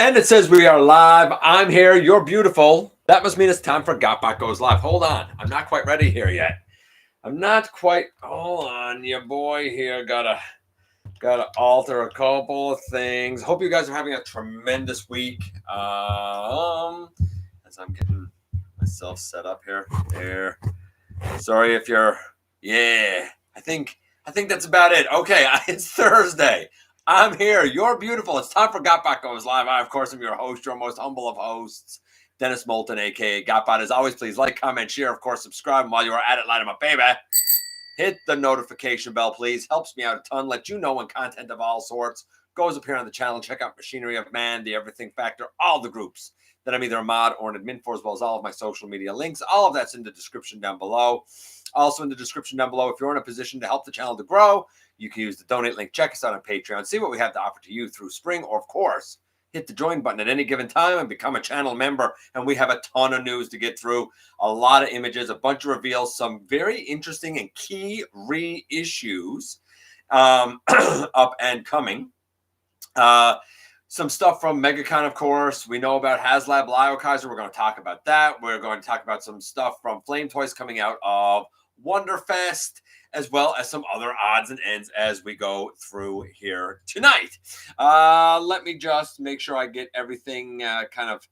And it says we are live. I'm here. You're beautiful. That must mean it's time for GotBot Goes live. Hold on. I'm not quite ready here yet. I'm not quite. Hold on. Your boy here gotta alter a couple of things. Hope you guys are having a tremendous week. As I'm getting myself set up here. There. Sorry if you're. Yeah. I think that's about it. Okay. It's Thursday. I'm here. You're beautiful. It's time for GotBot Goes live. I, of course, am your host, your most humble of hosts, Dennis Moulton, a.k.a. GotBot. As always, please like, comment, share, of course, subscribe. And while you are at it, light 'em up, baby. Hit the notification bell, please. Helps me out a ton. Let you know when content of all sorts goes up here on the channel. Check out Machinery of Man, The Everything Factor, all the groups that I'm either a mod or an admin for, as well as all of my social media links. All of that's in the description down below. Also in the description down below, if you're in a position to help the channel to grow, you can use the donate link. Check us out on Patreon. See what we have to offer to you through spring, or, of course, hit the join button at any given time and become a channel member. And we have a ton of news to get through, a lot of images, a bunch of reveals, some very interesting and key reissues up and coming. Some stuff from Megacon, of course. We know about Haslab Liokaiser. We're going to talk about that. We're going to talk about some stuff from Flame Toys coming out of Wonderfest, as well as some other odds and ends as we go through here tonight. Let me just make sure I get everything kind of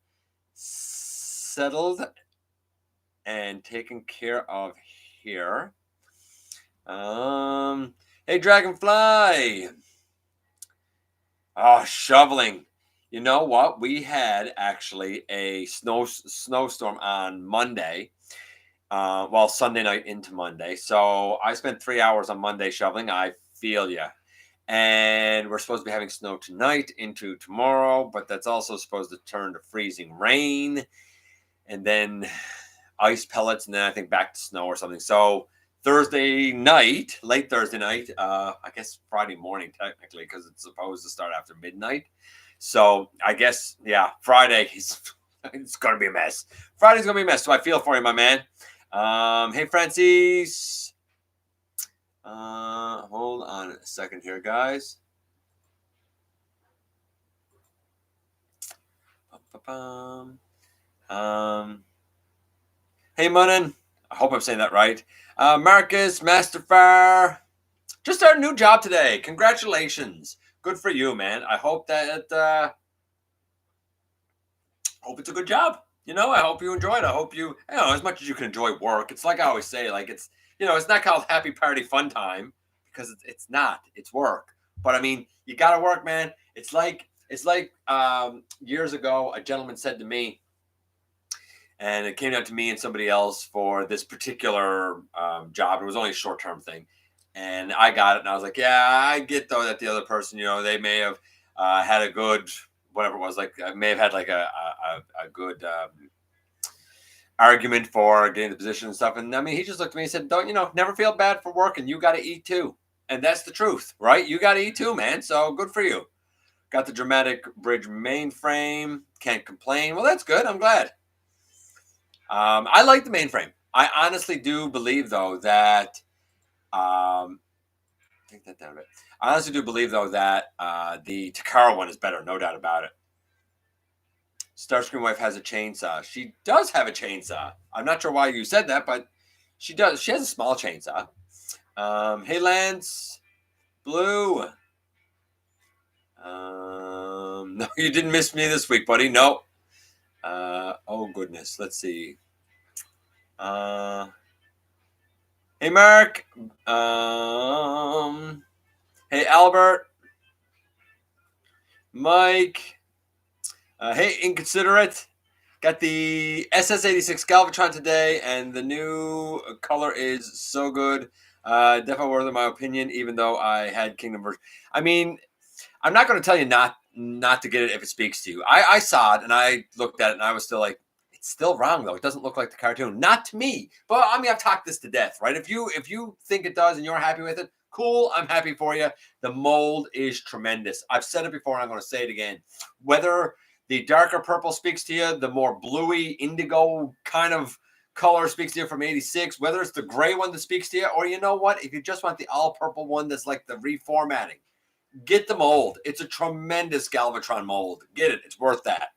settled and taken care of here. Hey, Dragonfly. Oh, shoveling. You know what? We had actually a snowstorm on Monday. Sunday night into Monday. So I spent 3 hours on Monday shoveling. I feel ya. And we're supposed to be having snow tonight into tomorrow, but that's also supposed to turn to freezing rain and then ice pellets, and then I think back to snow or something. So Thursday night, late Thursday night, I guess Friday morning technically, because it's supposed to start after midnight. So I guess, yeah, Friday it's going to be a mess. Friday's going to be a mess, so I feel for you, my man. Hey, Francis. Hold on a second here, guys. Hey, Munin. I hope I'm saying that right. Marcus, Masterfire. Just started a new job today. Congratulations. Good for you, man. I hope that hope it's a good job. You know, I hope you enjoy it. I hope you know, as much as you can enjoy work. It's like I always say, like, it's, you know, it's not called happy party fun time, because it's not. It's work. But I mean, you got to work, man. It's like years ago, a gentleman said to me, and it came down to me and somebody else for this particular job. It was only a short-term thing. And I got it. And I was like, yeah, I get, though, that the other person, you know, they may have had a good, whatever it was, like, I may have had like a good argument for getting the position and stuff. And I mean, he just looked at me and said, don't, you know, never feel bad for working. You got to eat too. And that's the truth, right? You got to eat too, man. So good for you. Got the dramatic bridge mainframe. Can't complain. Well, that's good. I'm glad. I like the mainframe. I honestly do believe, though, that take that down a bit. I honestly do believe, though, that the Takara one is better, no doubt about it. Starscream Wife has a chainsaw. She does have a chainsaw. I'm not sure why you said that, but she does. She has a small chainsaw. Hey, Lance. Blue. No, you didn't miss me this week, buddy. No. Oh, goodness. Let's see. Hey, Mark. Hey, Albert. Mike. Hey, Inconsiderate. Got the SS86 Galvatron today, and the new color is so good. Definitely worth my opinion, even though I had Kingdom version. I mean, I'm not going to tell you not to get it if it speaks to you. I saw it, and I looked at it, and I was still like, it's still wrong, though. It doesn't look like the cartoon. Not to me. But, I mean, I've talked this to death, right? If you think it does and you're happy with it, cool. I'm happy for you. The mold is tremendous. I've said it before, and I'm going to say it again. Whether the darker purple speaks to you, the more bluey, indigo kind of color speaks to you from 86, whether it's the gray one that speaks to you, or you know what? If you just want the all-purple one that's like the reformatting, Get the mold. It's a tremendous Galvatron mold. Get it. It's worth that.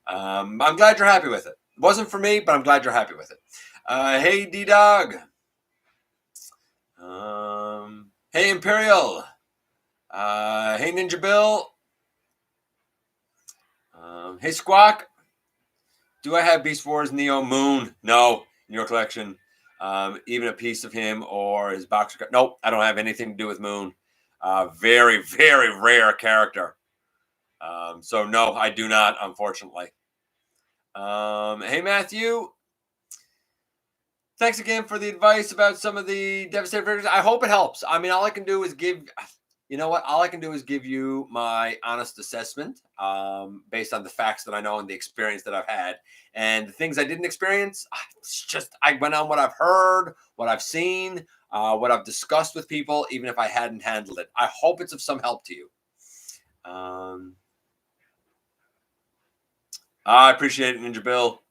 I'm glad you're happy with it. It wasn't for me, but I'm glad you're happy with it. Hey, D-Dog. Hey, Imperial. Hey, Ninja Bill. Hey, Squawk. Do I have Beast Wars Neo Moon? No, in your collection. Even a piece of him or his boxer. Nope, I don't have anything to do with Moon. Very, very rare character. So no, I do not, unfortunately. Hey, Matthew. Thanks again for the advice about some of the devastated figures. I hope it helps. I mean, all I can do is give, you know what? All I can do is give you my honest assessment based on the facts that I know and the experience that I've had. And the things I didn't experience, it's just, I went on what I've heard, what I've seen, what I've discussed with people, even if I hadn't handled it. I hope it's of some help to you. I appreciate it, Ninja Bill.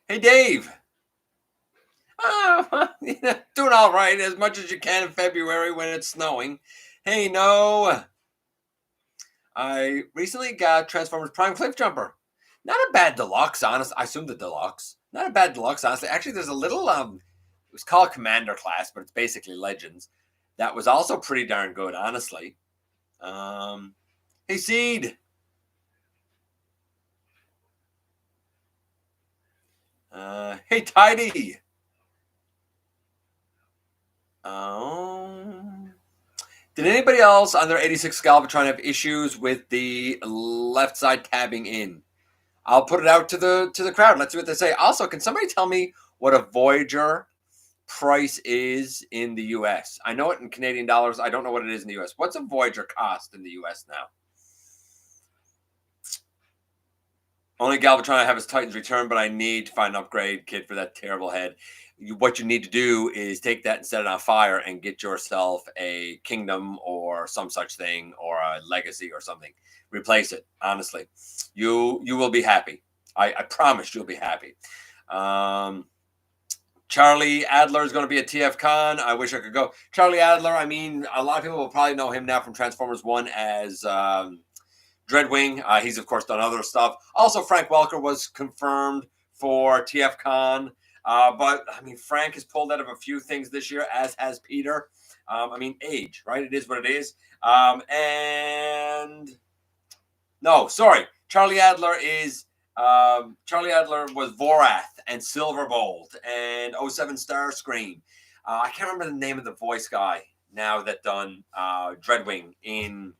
Hey, Dave. Doing all right, as much as you can in February when it's snowing. Hey, no. I recently got Transformers Prime Cliff Jumper. Not a bad deluxe, honestly. I assume the deluxe. Not a bad deluxe, honestly. Actually, there's a little, it was called Commander Class, but it's basically Legends. That was also pretty darn good, honestly. Hey, Seed. Hey, Tidy. Did anybody else on their 86 Galvatron have issues with the left side tabbing in? I'll put it out to the crowd. Let's see what they say. Also, can somebody tell me what a Voyager price is in the U.S.? I know it in Canadian dollars. I don't know what it is in the U.S. What's a Voyager cost in the U.S. now? Only Galvatron I have is Titan's Return, but I need to find an upgrade kit for that terrible head. What you need to do is take that and set it on fire and get yourself a Kingdom or some such thing or a Legacy or something. Replace it, honestly. You will be happy. I promise you'll be happy. Charlie Adler is going to be at TF Con. I wish I could go. Charlie Adler, I mean, a lot of people will probably know him now from Transformers 1 as Dreadwing. He's, of course, done other stuff. Also, Frank Welker was confirmed for TF Con. But, I mean, Frank has pulled out of a few things this year, as has Peter. I mean, age, right? It is what it is. Charlie Adler is... Charlie Adler was Vorath and Silverbolt and 07 Starscream. I can't remember the name of the voice guy now that done Dreadwing in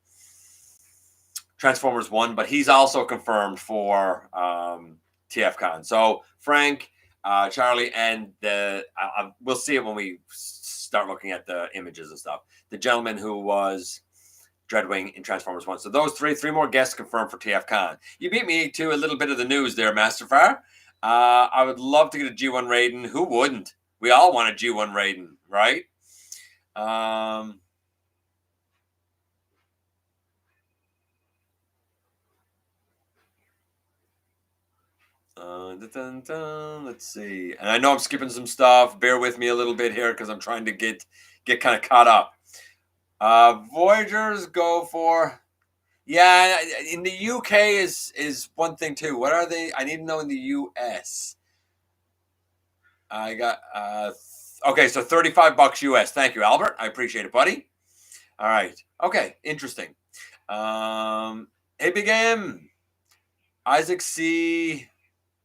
Transformers 1, but he's also confirmed for TFCon. So Frank, Charlie, and we'll see it when we start looking at the images and stuff. The gentleman who was Dreadwing in Transformers 1. So those three more guests confirmed for TFCon. You beat me to a little bit of the news there, Masterfire. I would love to get a G1 Raiden. Who wouldn't? We all want a G1 Raiden, right? Let's see. And I know I'm skipping some stuff. Bear with me a little bit here because I'm trying to get kind of caught up. Voyagers go for... Yeah, in the UK is one thing too. What are they? I need to know in the US. I got okay, so $35 US. Thank you, Albert. I appreciate it, buddy. All right. Okay, interesting. Hey, Big M. Isaac C.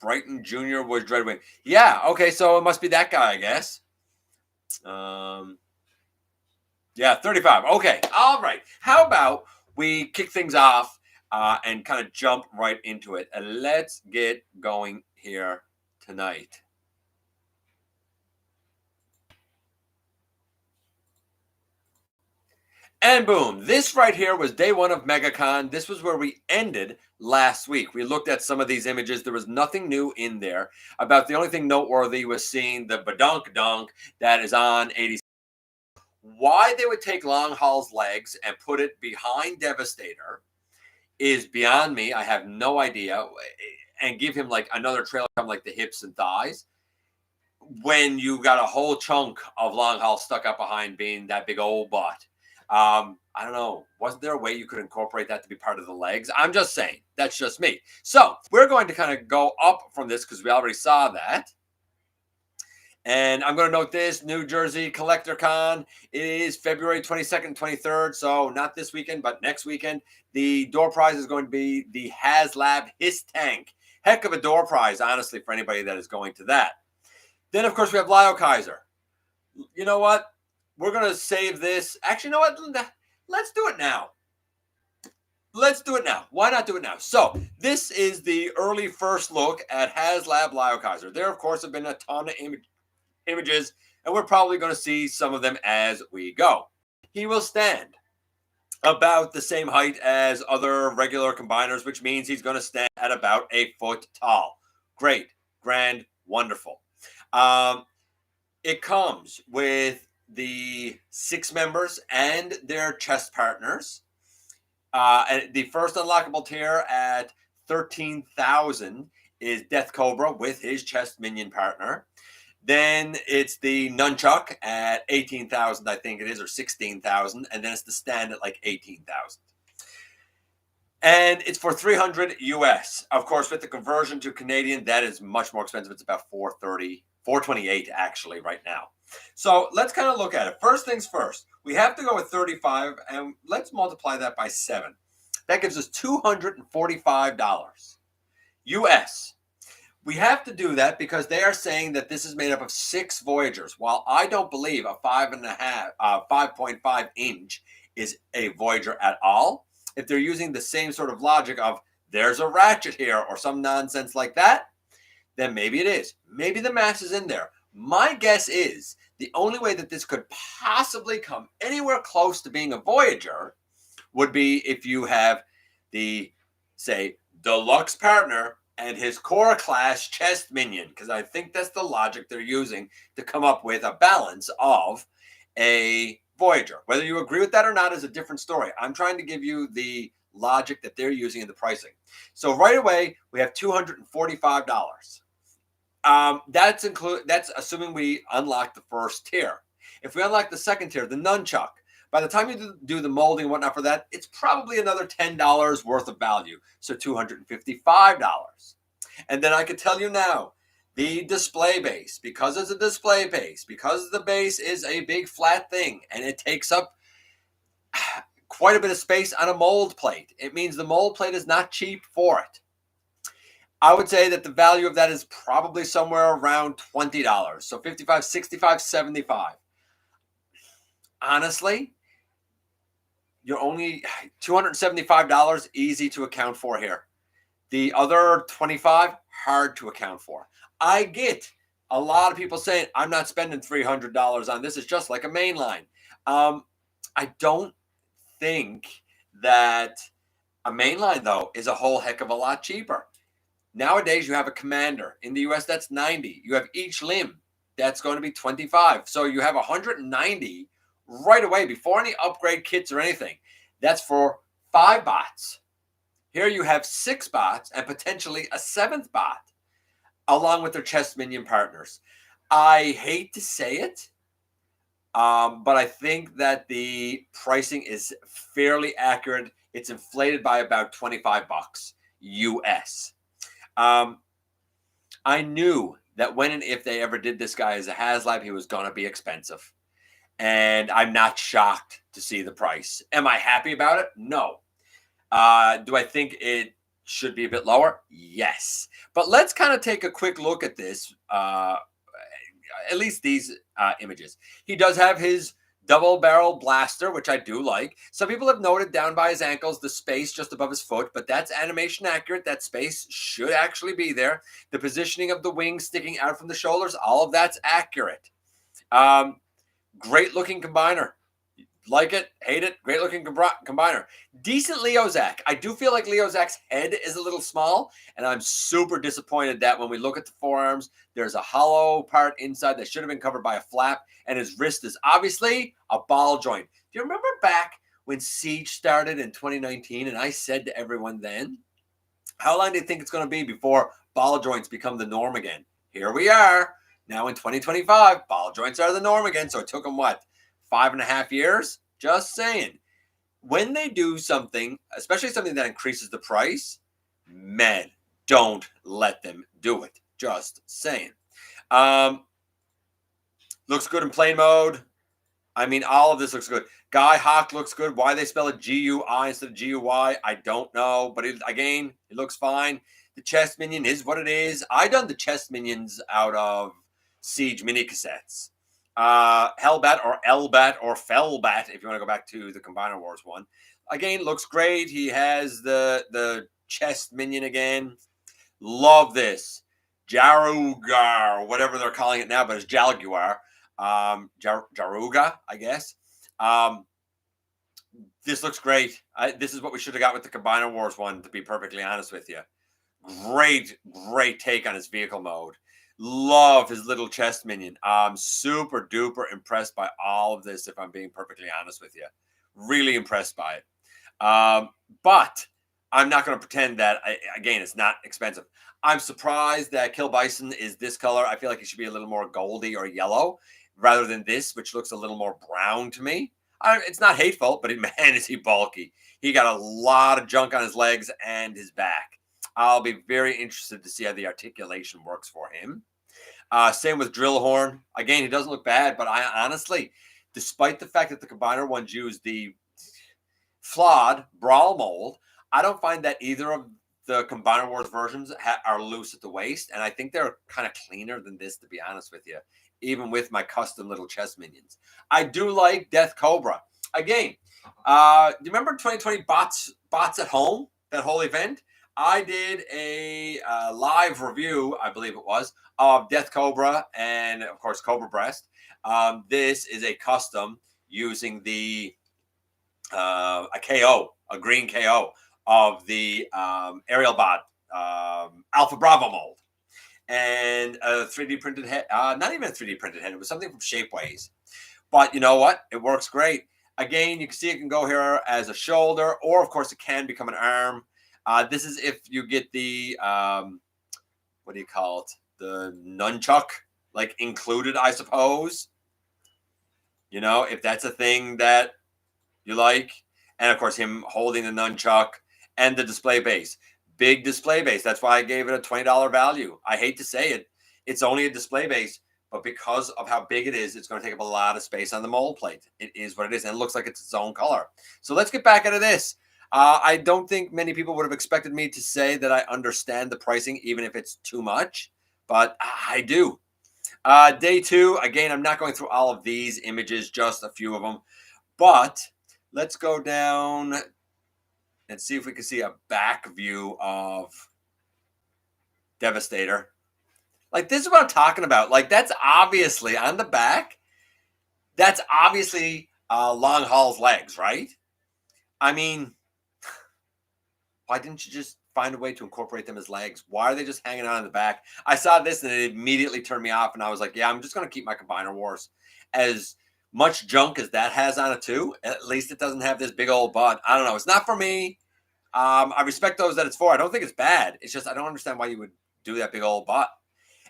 Brighton Jr. was Dreadwing. Yeah, okay, so it must be that guy, I guess. Yeah, 35. Okay, all right. How about we kick things off and kind of jump right into it. Let's get going here tonight. And boom, this right here was day one of Megacon. This was where we ended last week. We looked at some of these images. There was nothing new in there. About the only thing noteworthy was seeing the badunk that is on 86. Why they would take Long Haul's legs and put it behind Devastator is beyond me. I have no idea. And give him like another trailer from like the hips and thighs when you got a whole chunk of Long Haul stuck up behind being that big old butt. I don't know. Wasn't there a way you could incorporate that to be part of the legs? I'm just saying. That's just me. So we're going to kind of go up from this because we already saw that. And I'm going to note this, New Jersey Collector Con is February 22nd, 23rd. So not this weekend, but next weekend. The door prize is going to be the Haslab His Tank. Heck of a door prize, honestly, for anybody that is going to that. Then, of course, we have Liokaiser. You know what? We're going to save this. Actually, you know what? Let's do it now. Let's do it now. Why not do it now? So this is the early first look at Haslab Liokaiser. There, of course, have been a ton of images, and we're probably going to see some of them as we go. He will stand about the same height as other regular combiners, which means he's going to stand at about 8 foot tall. Great, grand, wonderful. It comes with the 6 members and their chest partners. And the first unlockable tier at 13,000 is Death Cobra with his chest minion partner. Then it's the Nunchuck at 18,000, I think it is, or 16,000. And then it's the stand at like 18,000. And it's for 300 US. Of course, with the conversion to Canadian, that is much more expensive. It's about 428 actually right now. So let's kind of look at it. First things first, we have to go with 35, and let's multiply that by 7. That gives us $245 US. We have to do that because they are saying that this is made up of 6 Voyagers. While I don't believe a 5.5 inch is a Voyager at all, if they're using the same sort of logic of there's a ratchet here or some nonsense like that, then maybe it is. Maybe the mass is in there. My guess is the only way that this could possibly come anywhere close to being a Voyager would be if you have the, say, deluxe partner and his core class chest minion, because I think that's the logic they're using to come up with a balance of a Voyager. Whether you agree with that or not is a different story. I'm trying to give you the logic that they're using in the pricing. So right away, we have $245. That's assuming we unlock the first tier. If we unlock the second tier, the Nunchuck, by the time you do the molding and whatnot for that, it's probably another $10 worth of value. So $255. And then I could tell you now, the display base, because it's a display base, because the base is a big flat thing and it takes up quite a bit of space on a mold plate, it means the mold plate is not cheap for it. I would say that the value of that is probably somewhere around $20. So $55, $65, $75. Honestly, you're only $275 easy to account for here. The other $25, hard to account for. I get a lot of people saying, I'm not spending $300 on this. It's just like a mainline. I don't think that a mainline, though, is a whole heck of a lot cheaper. Nowadays, you have a Commander. In the US, that's $90. You have each limb. That's going to be $25. So you have $190 right away before any upgrade kits or anything. That's for 5 bots. Here you have 6 bots and potentially a 7th bot along with their chest minion partners. I hate to say it, but I think that the pricing is fairly accurate. It's inflated by about $25 US. I knew that when and if they ever did this guy as a Haslab, he was going to be expensive. And I'm not shocked to see the price. Am I happy about it? No. Do I think it should be a bit lower? Yes. But let's kind of take a quick look at this, at least these images. He does have his double barrel blaster, which I do like. Some people have noted down by his ankles the space just above his foot, but that's animation accurate. That space should actually be there. The positioning of the wings sticking out from the shoulders, all of that's accurate. Great looking combiner. Like it, hate it, great looking combiner. Decent Leozak. I do feel like Leozak's head is a little small, and I'm super disappointed that when we look at the forearms, there's a hollow part inside that should have been covered by a flap, and his wrist is obviously a ball joint. Do you remember back when Siege started in 2019, and I said to everyone then, how long do you think it's going to be before ball joints become the norm again? Here we are. Now in 2025, ball joints are the norm again, so it took them, what, 5.5 years? Just saying. When they do something, especially something that increases the price, men, don't let them do it. Just saying. Looks good in plain mode. I mean, all of this looks good. Guy Hawk looks good. Why they spell it G-U-I instead of G-U-Y, I don't know. But again, it looks fine. The chest minion is what it is. I done the chest minions out of Siege mini cassettes. Hellbat or Elbat or Fellbat, if you want to go back to the Combiner Wars one. Again, looks great. He has the chest minion again. Love this. Jarugar, whatever they're calling it now, but it's Jaguar. Jaruga, I guess. This looks great. This is what we should have got with the Combiner Wars one, to be perfectly honest with you. Great take on his vehicle mode. Love his little chest minion. I'm super duper impressed by all of this, if I'm being perfectly honest with you. Really impressed by it. But I'm not going to pretend that, again, it's not expensive. I'm surprised that Kill Bison is this color. I feel like it should be a little more goldy or yellow rather than this, which looks a little more brown to me. It's not hateful, but man, is he bulky. He got a lot of junk on his legs and his back. I'll be very interested to see how the articulation works for him. Same with Drillhorn. Again, he doesn't look bad, but I honestly, despite the fact that the Combiner ones use the flawed Brawl mold, I don't find that either of the Combiner Wars versions are loose at the waist, and I think they're kind of cleaner than this, to be honest with you, even with my custom little chest minions. I do like Death Cobra. Again, do you remember 2020 Bots at Home, that whole event? I did a live review, I believe it was, of Death Cobra and, of course, Cobra Breast. This is a custom using the a KO, a green KO of the Aerial Bot Alpha Bravo mold. And a 3D printed head, not even a 3D printed head, it was something from Shapeways. But you know what? It works great. Again, you can see it can go here as a shoulder, or of course it can become an arm. This is if you get the, what do you call it? The nunchuck, like included, I suppose. You know, if that's a thing that you like. And of course, him holding the nunchuck and the display base. Big display base. That's why I gave it a $20 value. I hate to say it. It's only a display base, but because of how big it is, it's going to take up a lot of space on the mold plate. It is what it is, and it looks like it's its own color. So let's get back into this. I don't think many people would have expected me to say that I understand the pricing, even if it's too much, but I do. Day two, again, I'm not going through all of these images, just a few of them, but let's go down and see if we can see a back view of Devastator. Like, this is what I'm talking about. Like, that's obviously on the back. That's obviously Long Haul's legs, right? I mean, why didn't you just find a way to incorporate them as legs? Why are they just hanging out in the back? I saw this and it immediately turned me off, and I was like, yeah, I'm just going to keep my Combiner Wars. As much junk as that has on it too, at least it doesn't have this big old butt. I don't know. It's not for me. I respect those that it's for. I don't think it's bad. It's just I don't understand why you would do that big old butt.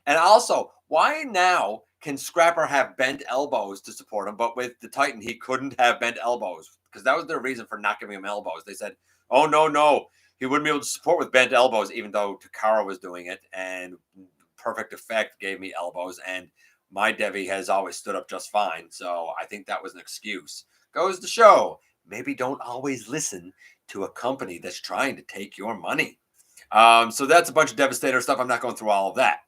And also, why now can Scrapper have bent elbows to support him, but with the Titan, he couldn't have bent elbows? Because that was their reason for not giving him elbows. They said, oh, no. He wouldn't be able to support with bent elbows, even though Takara was doing it. And Perfect Effect gave me elbows. And my Devi has always stood up just fine. So I think that was an excuse. Goes to show, maybe don't always listen to a company that's trying to take your money. So that's a bunch of Devastator stuff. I'm not going through all of that.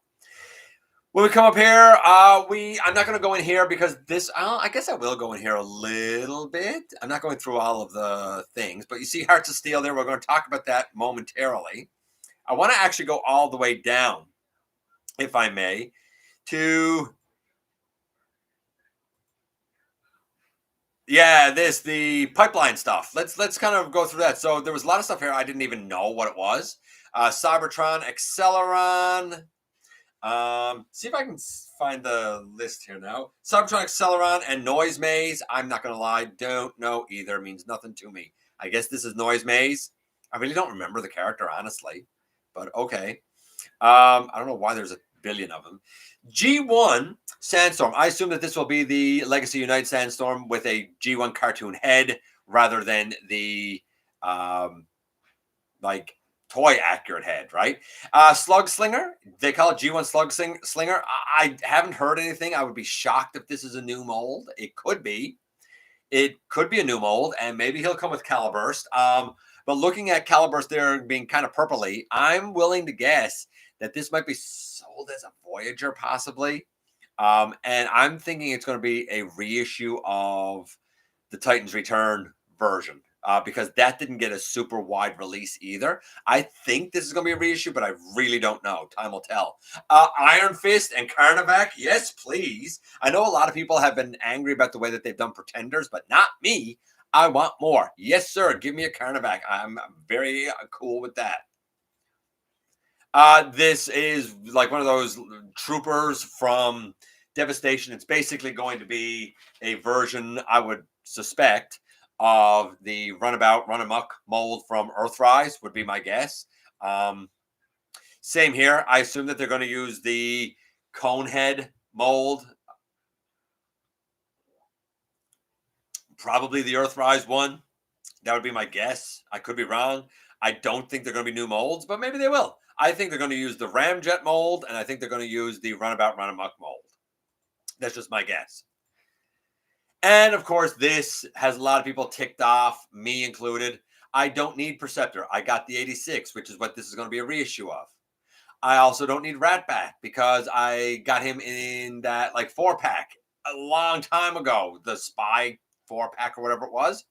When we come up here, I'm not going to go in here because this, I guess I will go in here a little bit. I'm not going through all of the things, but you see Hearts of Steel there. We're going to talk about that momentarily. I want to actually go all the way down, if I may, to, the pipeline stuff. Let's kind of go through that. So there was a lot of stuff here I didn't even know what it was. Cybertron, Acceleron. See if I can find the list here now. Cybertron, Acceleron, and Noise Maze. I'm not going to lie. Don't know either. Means nothing to me. I guess this is Noise Maze. I really don't remember the character, honestly. But okay. I don't know why there's a billion of them. G1 Sandstorm. I assume that this will be the Legacy Unite Sandstorm with a G1 cartoon head rather than the like toy accurate head, right? Slug Slinger. They call it G1 Slug Slinger. I haven't heard anything. I would be shocked if this is a new mold. It could be. It could be a new mold, and maybe he'll come with Caliburst. But looking at Caliburst there being kind of purpley, I'm willing to guess that this might be sold as a Voyager, possibly. And I'm thinking it's going to be a reissue of the Titans Return version. Because that didn't get a super wide release either. I think this is going to be a reissue, but I really don't know. Time will tell. Iron Fist and Carnivac, yes, please. I know a lot of people have been angry about the way that they've done Pretenders, but not me. I want more. Yes, sir. Give me a Carnivac. I'm very cool with that. This is like one of those troopers from Devastation. It's basically going to be a version, I would suspect, of the Runabout, Run Amok mold from Earthrise would be my guess. Same here. I assume that they're going to use the Conehead mold. Probably the Earthrise one. That would be my guess. I could be wrong. I don't think they're going to be new molds, but maybe they will. I think they're going to use the Ramjet mold, and I think they're going to use the Runabout, Run Amok mold. That's just my guess. And of course, this has a lot of people ticked off, me included. I don't need Perceptor. I got the 86, which is what this is going to be a reissue of. I also don't need Ratbat because I got him in that like 4-pack a long time ago, the Spy 4-pack or whatever it was.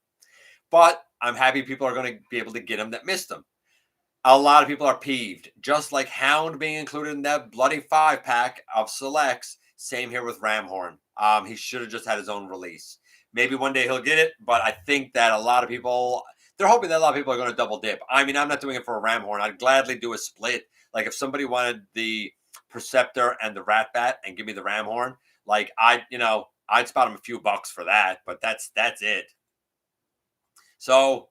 But I'm happy people are going to be able to get him that missed him. A lot of people are peeved, just like Hound being included in that bloody 5-pack of selects. Same here with Ramhorn. He should have just had his own release. Maybe one day he'll get it, but I think that a lot of people, they're hoping that a lot of people are going to double dip. I mean, I'm not doing it for a Ramhorn. I'd gladly do a split. Like if somebody wanted the Perceptor and the Ratbat and give me the Ramhorn, like I'd spot him a few bucks for that, but that's it. So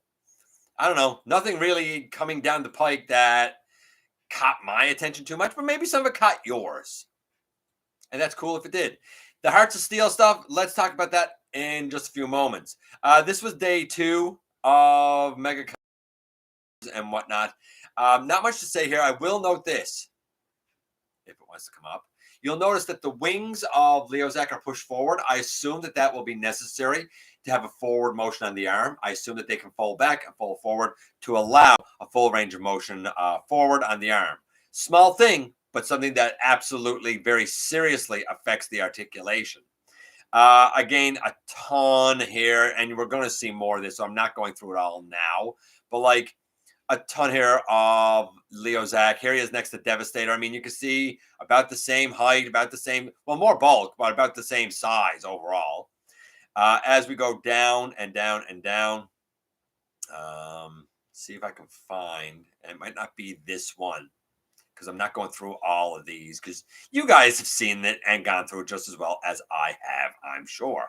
I don't know. Nothing really coming down the pike that caught my attention too much, but maybe some of it caught yours. And that's cool if it did. The Hearts of Steel stuff, let's talk about that in just a few moments. This was day 2 of Megacon and whatnot. Not much to say here. I will note this, if it wants to come up. You'll notice that the wings of Liokaiser are pushed forward. I assume that that will be necessary to have a forward motion on the arm. I assume that they can fold back and fold forward to allow a full range of motion forward on the arm. Small thing, but something that absolutely very seriously affects the articulation. Again, a ton here, and we're going to see more of this, so I'm not going through it all now. But like a ton here of Liokaiser. Here he is next to Devastator. I mean, you can see about the same height, about the same, well, more bulk, but about the same size overall. As we go down and down and down, see if I can find, and it might not be this one, because I'm not going through all of these, because you guys have seen it and gone through it just as well as I have, I'm sure.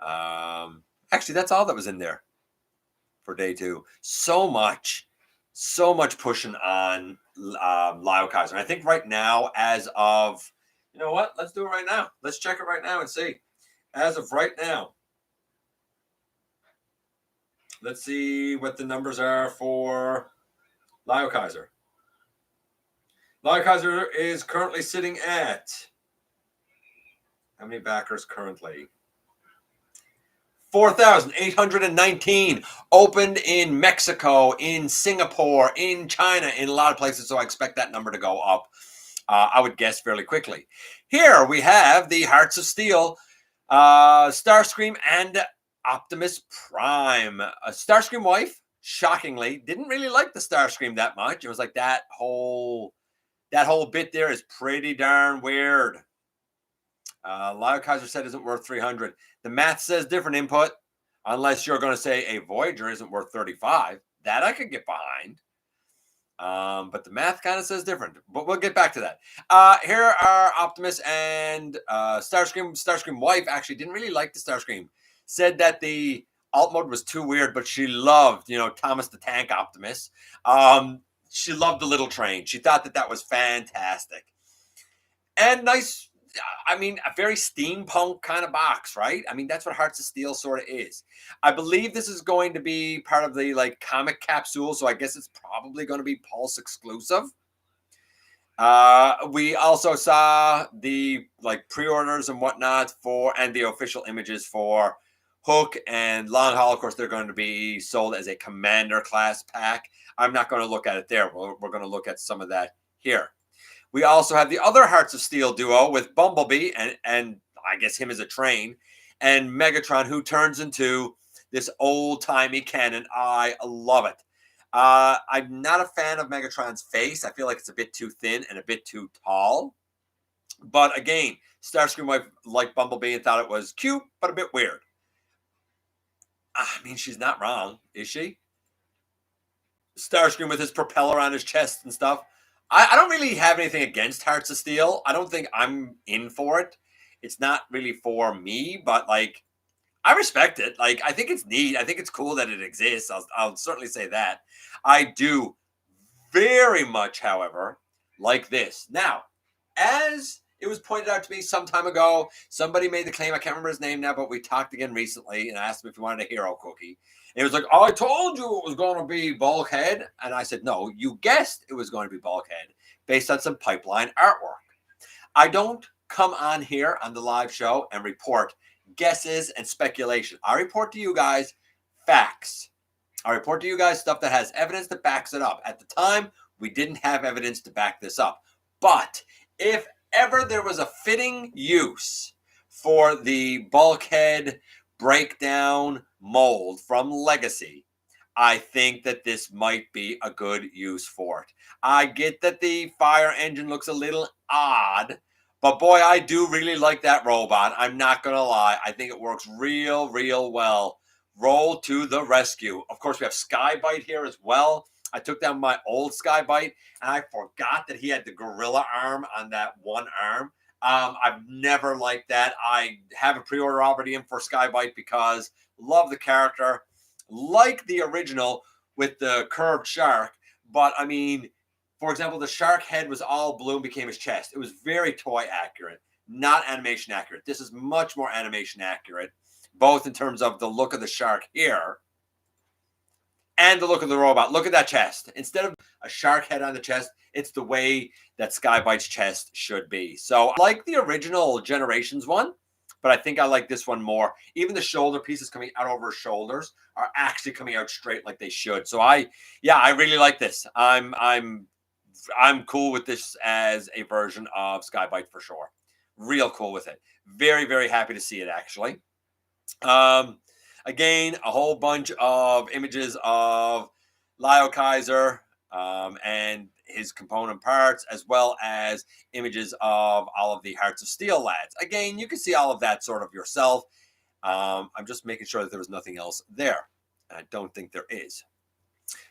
Actually, that's all that was in there for day 2. So much pushing on Liokaiser. And I think right now, as of, you know what? Let's do it right now. Let's check it right now and see. As of right now, let's see what the numbers are for Liokaiser. Liokaiser is currently sitting at, how many backers currently? 4,819. Opened in Mexico, in Singapore, in China, in a lot of places. So I expect that number to go up, I would guess, fairly quickly. Here we have the Hearts of Steel, Starscream and Optimus Prime. Starscream wife, shockingly, didn't really like the Starscream that much. It was like that whole bit there is pretty darn weird. Liokaiser said isn't worth 300. The math says different input, unless you're going to say a Voyager isn't worth 35. That I could get behind. But the math kind of says different. But we'll get back to that. Here are Optimus and Starscream. Starscream wife actually didn't really like the Starscream. Said that the alt mode was too weird, but she loved, Thomas the Tank Optimus. She loved the little train. She thought that was fantastic. And nice, I mean, a very steampunk kind of box, right? I mean, that's what Hearts of Steel sort of is. I believe this is going to be part of the like comic capsule, so I guess it's probably going to be Pulse exclusive. We also saw the like pre-orders and whatnot for, and the official images for Hook and Long Haul. Of course, they're going to be sold as a Commander class pack. I'm not going to look at it there. We're going to look at some of that here. We also have the other Hearts of Steel duo with Bumblebee and I guess him as a train, and Megatron, who turns into this old-timey cannon. I love it. I'm not a fan of Megatron's face. I feel like it's a bit too thin and a bit too tall. But again, Starscream wife liked Bumblebee and thought it was cute, but a bit weird. I mean, she's not wrong, is she? Starscream with his propeller on his chest and stuff. I don't really have anything against Hearts of Steel. I don't think I'm in for it. It's not really for me, but like, I respect it. Like, I think it's neat. I think it's cool that it exists. I'll certainly say that. I do very much, however, like this. Now, as it was pointed out to me some time ago, somebody made the claim. I can't remember his name now, but we talked again recently, and I asked him if he wanted a hero cookie. And he was like, "Oh, I told you it was going to be Bulkhead." And I said, "No, you guessed it was going to be Bulkhead based on some pipeline artwork." I don't come on here on the live show and report guesses and speculation. I report to you guys facts. I report to you guys stuff that has evidence that backs it up. At the time, we didn't have evidence to back this up. But if ever there was a fitting use for the Bulkhead breakdown mold from Legacy, I think that this might be a good use for it. I get that the fire engine looks a little odd, but boy, I do really like that robot. I'm not going to lie. I think it works real, real well. Roll to the rescue. Of course, we have Skybite here as well. I took down my old Skybite, and I forgot that he had the gorilla arm on that one arm. I've never liked that. I have a pre-order already in for Skybite because love the character. Like the original with the curved shark, but I mean, for example, the shark head was all blue and became his chest. It was very toy accurate, not animation accurate. This is much more animation accurate, both in terms of the look of the shark here and the look of the robot. Look at that chest. Instead of a shark head on the chest, it's the way that Skybite's chest should be. So I like the original Generations one, but I think I like this one more. Even the shoulder pieces coming out over his shoulders are actually coming out straight like they should. So I really like this. I'm cool with this as a version of Skybite for sure. Real cool with it. Very, very happy to see it actually. Again, a whole bunch of images of Liokaiser and his component parts, as well as images of all of the Hearts of Steel lads. Again, you can see all of that sort of yourself. I'm just making sure that there was nothing else there. And I don't think there is.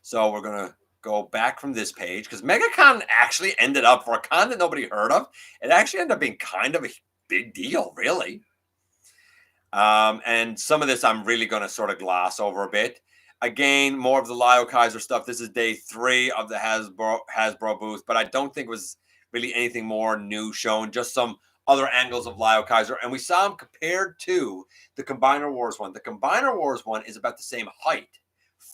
So we're going to go back from this page because Megacon actually ended up, for a con that nobody heard of, it actually ended up being kind of a big deal, really. And some of this I'm really going to sort of gloss over a bit. Again, more of the Liokaiser stuff. This is day 3 of the Hasbro booth, but I don't think it was really anything more new shown, just some other angles of Liokaiser. And we saw them compared to the Combiner Wars one. The Combiner Wars one is about the same height.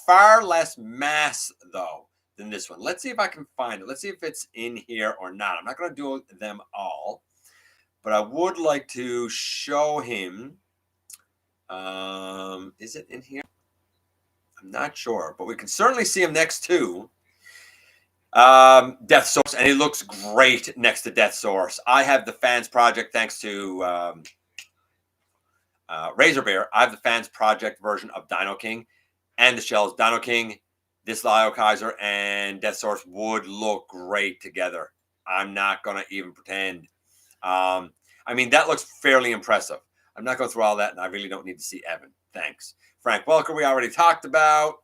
Far less mass, though, than this one. Let's see if I can find it. Let's see if it's in here or not. I'm not going to do them all, but I would like to show him. Is it in here? I'm not sure, but we can certainly see him next to Death Source, and he looks great next to Death Source. I have the Fans Project, thanks to Razor Bear. I have the Fans Project version of Dino King and the shells. Dino King, this Liokaiser, and Death Source would look great together. I'm not going to even pretend. I mean, that looks fairly impressive. I'm not going through all that, and I really don't need to see Evan. Thanks. Frank Welker, we already talked about.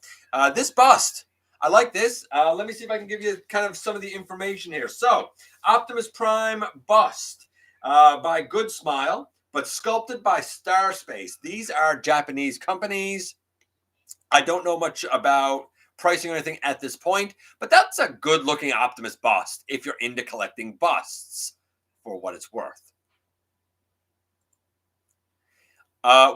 This bust, I like this. Let me see if I can give you kind of some of the information here. So, Optimus Prime bust by Good Smile, but sculpted by Starspace. These are Japanese companies. I don't know much about pricing or anything at this point, but that's a good-looking Optimus bust if you're into collecting busts. for what it's worth.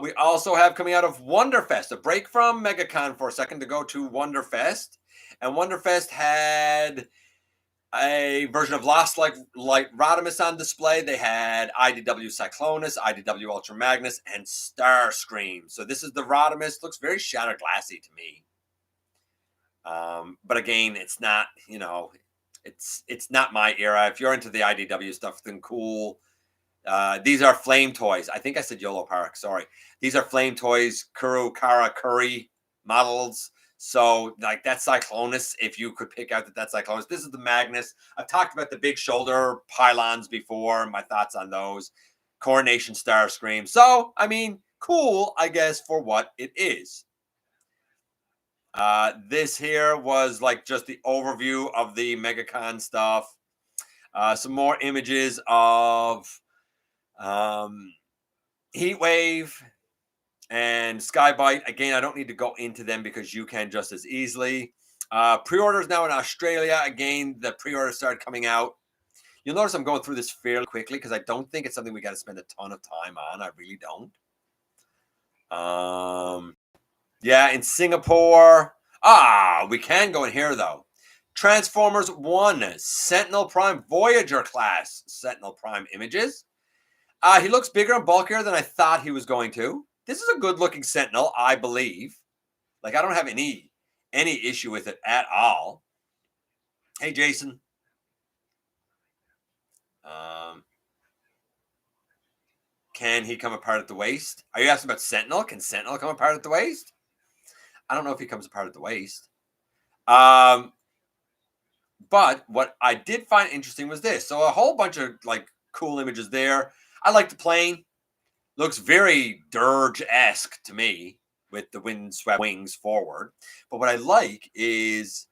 We also have coming out of Wonderfest, a break from Megacon for a second to go to Wonderfest. And Wonderfest had a version of Lost Light Rodimus on display. They had IDW Cyclonus, IDW Ultra Magnus, and Starscream. So this is the Rodimus. Looks very Shatter Glassy to me. But again, it's not, it's not my era. If you're into the IDW stuff, then cool. These are Flame Toys. I think I said YOLO Park. Sorry. These are Flame Toys, Kuru, Kara, Curry models. So, like, that's Cyclonus, if you could pick out that that's Cyclonus. This is the Magnus. I've talked about the big shoulder pylons before, my thoughts on those. Coronation Starscream. So, I mean, cool, I guess, for what it is. This here was, like, just the overview of the Megacon stuff. Some more images of Heatwave and Skybite. Again, I don't need to go into them because you can just as easily. Pre-orders now in Australia. Again, the pre-orders started coming out. You'll notice I'm going through this fairly quickly because I don't think it's something we got to spend a ton of time on. I really don't. Yeah, in Singapore. We can go in here, though. Transformers 1, Sentinel Prime Voyager class Sentinel Prime images. He looks bigger and bulkier than I thought he was going to. This is a good-looking Sentinel, I believe. Like, I don't have any issue with it at all. Hey, Jason. Can he come apart at the waist? Are you asking about Sentinel? Can Sentinel come apart at the waist? I don't know if he comes apart at the waist. But what I did find interesting was this. So a whole bunch of, like, cool images there. I like the plane. Looks very Dirge-esque to me with the windswept wings forward. But what I like is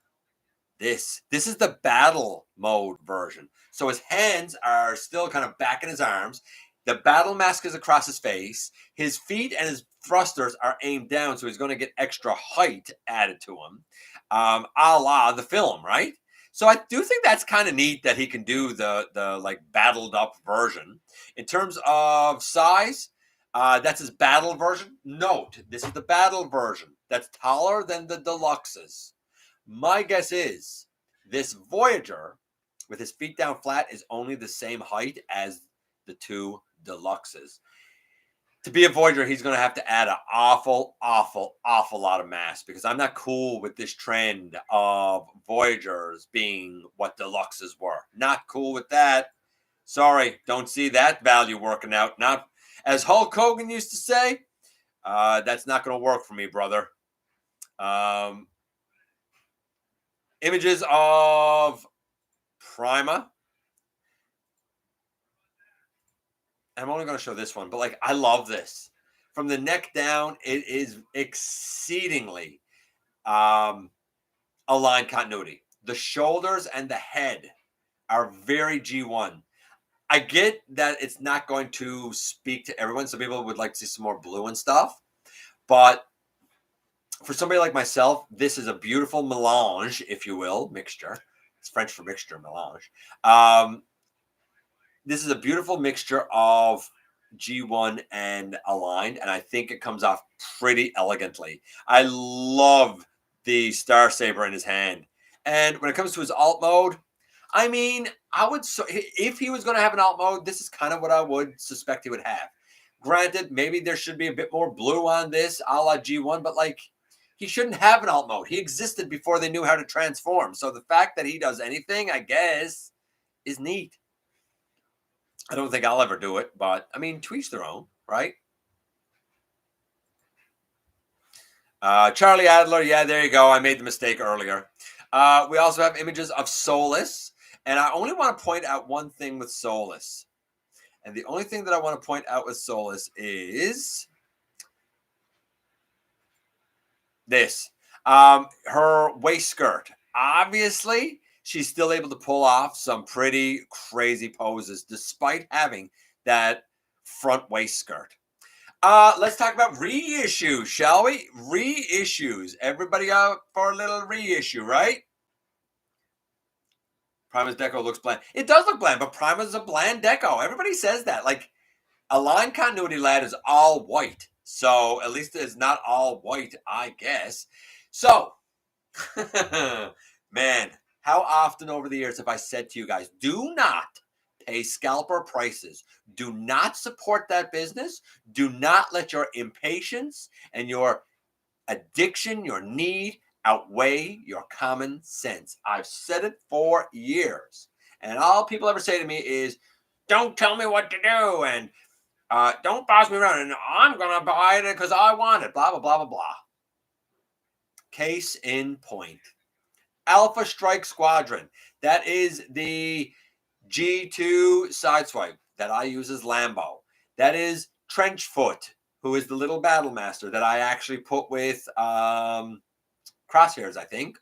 this. This is the battle mode version. So his hands are still kind of back in his arms. The battle mask is across his face. His feet and his thrusters are aimed down, so he's going to get extra height added to him, a la the film, right? So I do think that's kind of neat that he can do the like battled up version. In terms of size, that's his battle version. Note, this is the battle version. That's taller than the deluxes. My guess is this Voyager, with his feet down flat, is only the same height as the two deluxes. To be a Voyager, he's going to have to add an awful lot of mass, because I'm not cool with this trend of Voyagers being what deluxes were. Not cool with that. Sorry, don't see that value working out. Not, as Hulk Hogan used to say, that's not going to work for me, brother. Images of Prima. I'm only going to show this one, but like, I love this. From the neck down, it is exceedingly aligned continuity. The shoulders and the head are very G1. I get that it's not going to speak to everyone. Some people would like to see some more blue and stuff. But for somebody like myself, this is a beautiful melange, if you will, mixture. It's French for mixture, melange. This is a beautiful mixture of G1 and aligned, and I think it comes off pretty elegantly. I love the Star Saber in his hand. And when it comes to his alt mode, I mean, if he was going to have an alt mode, this is kind of what I would suspect he would have. Granted, maybe there should be a bit more blue on this, a la G1, but like, he shouldn't have an alt mode. He existed before they knew how to transform. So the fact that he does anything, I guess, is neat. I don't think I'll ever do it, but I mean, to each their own, right? Charlie Adler, yeah, there you go. I made the mistake earlier. We also have images of Solus, and I only want to point out one thing with Solus. And the only thing that I want to point out with Solus is this. Her waist skirt. Obviously, she's still able to pull off some pretty crazy poses despite having that front waist skirt. Let's talk about reissues, shall we? Reissues. Everybody out for a little reissue, right? Prima's deco looks bland. It does look bland, but Prima's a bland deco. Everybody says that. Like, Align Continuity Lad is all white. So at least it's not all white, I guess. So, man, how often over the years have I said to you guys, do not pay scalper prices. Do not support that business. Do not let your impatience and your addiction, your need, outweigh your common sense. I've said it for years. And all people ever say to me is, don't tell me what to do, and don't boss me around, and I'm going to buy it because I want it, blah, blah, blah, blah, blah. Case in point. Alpha Strike Squadron. That is the G2 Sideswipe that I use as Lambo. That is Trenchfoot, who is the little battle master that I actually put with Crosshairs, I think.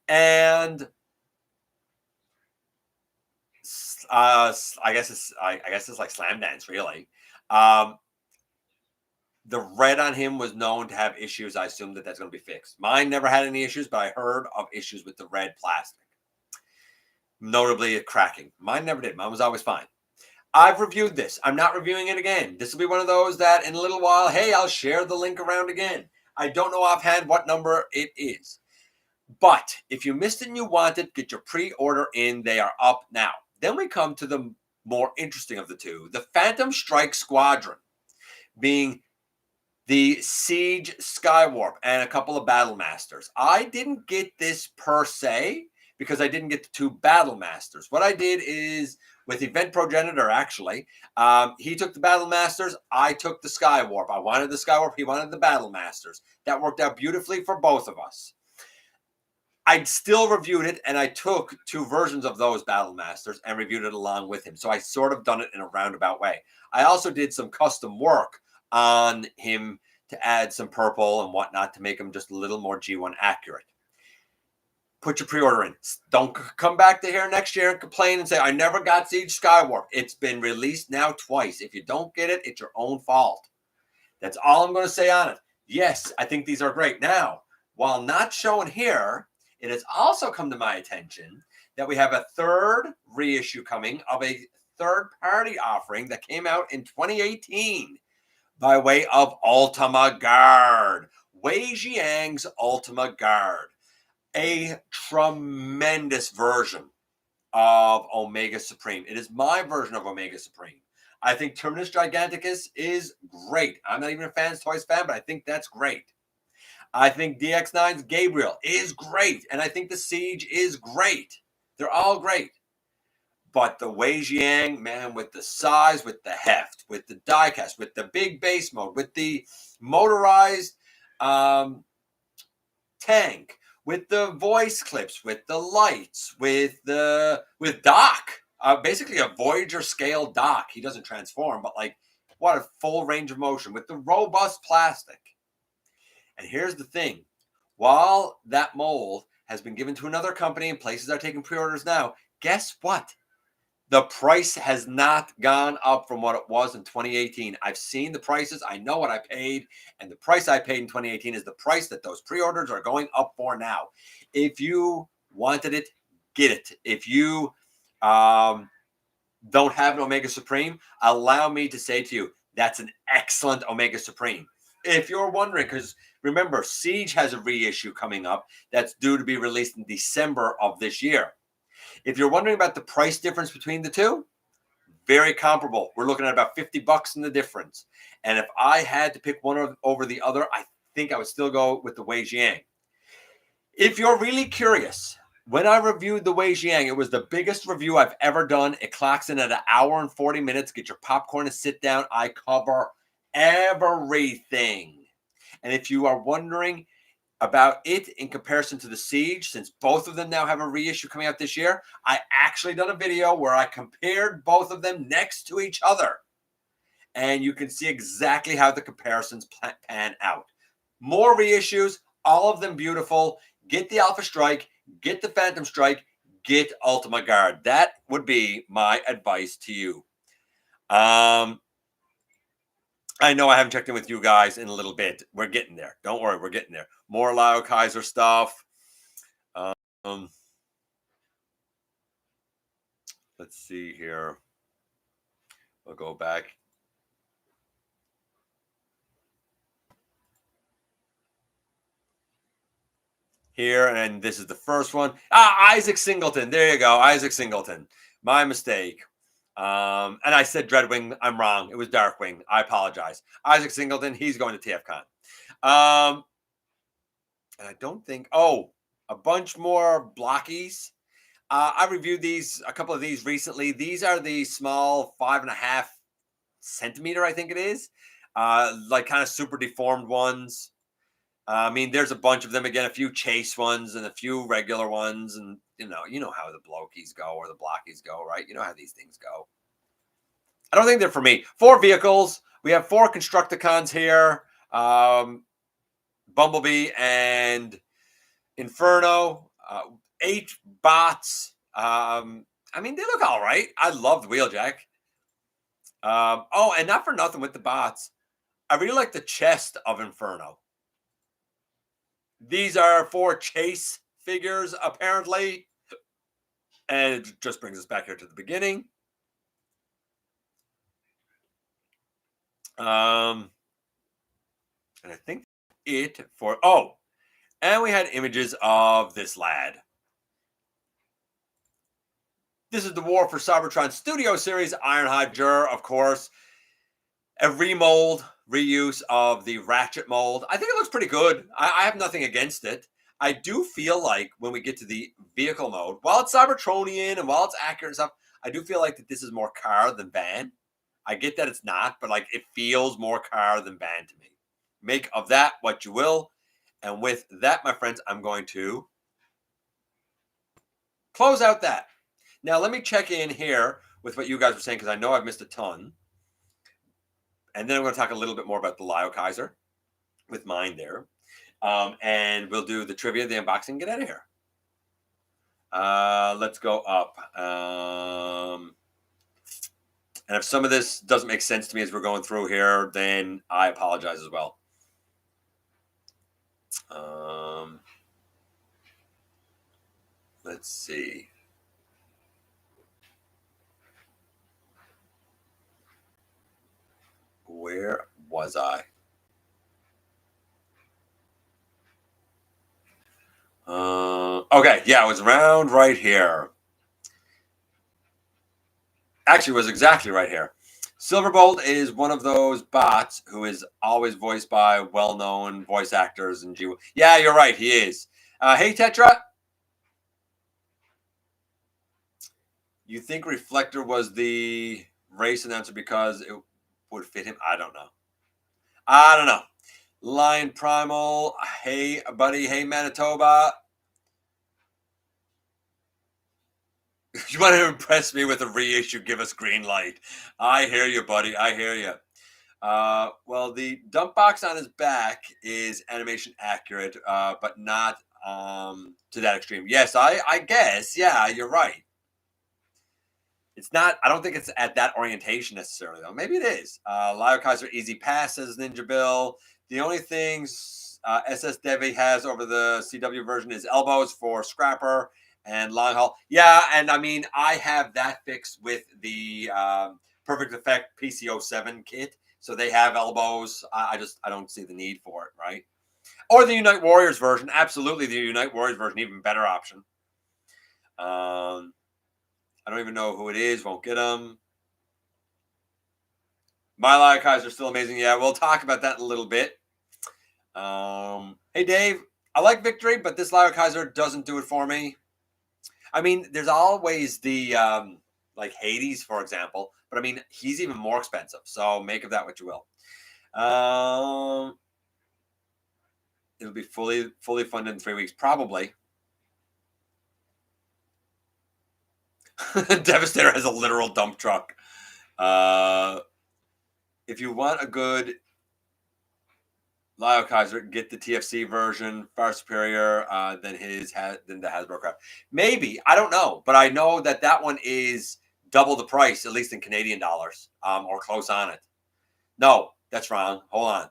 And I guess it's like Slam Dance, really. The red on him was known to have issues. I assume that's going to be fixed. Mine never had any issues, but I heard of issues with the red plastic, notably it cracking. Mine never did. Mine was always fine. I've reviewed this. I'm not reviewing it again. This will be one of those that in a little while, hey, I'll share the link around again. I don't know offhand what number it is. But if you missed it and you want it, get your pre-order in. They are up now. Then we come to the more interesting of the two, the Phantom Strike Squadron, being the Siege Skywarp and a couple of Battle Masters. I didn't get this per se because I didn't get the two Battle Masters. What I did is with Event Progenitor, actually, he took the Battle Masters. I took the Skywarp. I wanted the Skywarp. He wanted the Battle Masters. That worked out beautifully for both of us. I still reviewed it, and I took two versions of those Battle Masters and reviewed it along with him. So I sort of done it in a roundabout way. I also did some custom work on him to add some purple and whatnot to make him just a little more G1 accurate. Put your pre-order in. Don't come back to here next year and complain and say, I never got Siege Skywarp. It's been released now twice. If you don't get it, it's your own fault. That's all I'm going to say on it. Yes, I think these are great. Now, while not shown here, it has also come to my attention that we have a third reissue coming of a third-party offering that came out in 2018. By way of Ultima Guard. Wei Jiang's Ultima Guard. A tremendous version of Omega Supreme. It is my version of Omega Supreme. I think Terminus Giganticus is great. I'm not even a Fans Toys fan, but I think that's great. I think DX9's Gabriel is great. And I think the Siege is great. They're all great. But the Wei Jiang, man, with the size, with the heft, with the diecast, with the big base mode, with the motorized tank, with the voice clips, with the lights, with Doc, basically a Voyager scale Doc. He doesn't transform, but like what a full range of motion with the robust plastic. And here's the thing: while that mold has been given to another company and places are taking pre-orders now, guess what? The price has not gone up from what it was in 2018. I've seen the prices. I know what I paid. And the price I paid in 2018 is the price that those pre-orders are going up for now. If you wanted it, get it. If you don't have an Omega Supreme, allow me to say to you, that's an excellent Omega Supreme. If you're wondering, because remember, Siege has a reissue coming up that's due to be released in December of this year. If you're wondering about the price difference between the two, very comparable. We're looking at about $50 in the difference. And if I had to pick one over the other, I think I would still go with the Wei Jiang. If you're really curious, when I reviewed the Wei Jiang, it was the biggest review I've ever done. It clocks in at 1 hour and 40 minutes. Get your popcorn and sit down. I cover everything. And if you are wondering about it in comparison to the Siege, since both of them now have a reissue coming out this year, I actually done a video where I compared both of them next to each other. And you can see exactly how the comparisons pan out. More reissues, all of them beautiful. Get the Alpha Strike, get the Phantom Strike, get Ultima Guard. That would be my advice to you. I know I haven't checked in with you guys in a little bit. We're getting there. Don't worry, we're getting there. More Liokaiser stuff. Let's see here. We'll go back. Here, and this is the first one. Isaac Singleton. There you go, Isaac Singleton. My mistake. And I said Dreadwing. I'm wrong. It was Darkwing. I apologize. Isaac Singleton. He's going to TFCon. And I don't think. Oh, a bunch more Blockies. I reviewed a couple of these recently. These are the small 5.5 centimeter, I think it is, like kind of super deformed ones. I mean, there's a bunch of them. Again, a few chase ones and a few regular ones, and you know how the Blokees go or the Blockies go, right? You know how these things go. I don't think they're for me. 4 vehicles. We have 4 Constructicons here. Bumblebee and Inferno. 8 bots. I mean, they look all right. I love the Wheeljack. Oh, and not for nothing with the bots. I really like the chest of Inferno. These are 4 chase figures, apparently. And it just brings us back here to the beginning. And I think it for... Oh, and we had images of this lad. This is the War for Cybertron Studio Series Ironhide Jur, of course. A remold, reuse of the Ratchet mold. I think it looks pretty good. I have nothing against it. I do feel like when we get to the vehicle mode, while it's Cybertronian and while it's accurate and stuff, I do feel like that this is more car than van. I get that it's not, but like it feels more car than van to me. Make of that what you will. And with that, my friends, I'm going to close out that. Now, let me check in here with what you guys were saying, because I know I've missed a ton. And then I'm going to talk a little bit more about the Liokaiser with mine there. And we'll do the trivia, the unboxing, get out of here. Let's go up. And if some of this doesn't make sense to me as we're going through here, then I apologize as well. Let's see. Where was I? Okay, yeah, it was around right here. Actually, it was exactly right here. Silverbolt is one of those bots who is always voiced by well-known voice actors and G. Yeah, you're right, he is. Hey, Tetra. You think Reflector was the race announcer because it would fit him? I don't know. Lion Primal. Hey, buddy. Hey, Manitoba. You want to impress me with a reissue? Give us green light. I hear you, buddy. I hear you. Well, the dump box on his back is animation accurate, but not to that extreme. Yes, I guess. Yeah, you're right. It's not. I don't think it's at that orientation necessarily, though. Maybe it is. Liokaiser Easy Pass says Ninja Bill. The only things SS Devi has over the CW version is elbows for Scrapper and long haul. Yeah, and I mean, I have that fixed with the Perfect Effect PC07 kit. So they have elbows. I don't see the need for it, right? Or the Unite Warriors version. Absolutely, the Unite Warriors version, even better option. I don't even know who it is. Won't get them. My Liokaiser are still amazing. Yeah, we'll talk about that in a little bit. Hey, Dave. I like Victory, but this Liokaiser doesn't do it for me. I mean, there's always the like Hades, for example. But I mean, he's even more expensive. So make of that what you will. It'll be fully funded in 3 weeks, probably. Devastator has a literal dump truck. If you want a good Liokaiser, get the TFC version, far superior than the Hasbro crap. Maybe, I don't know, but I know that one is double the price, at least in Canadian dollars, or close on it. No, that's wrong. Hold on,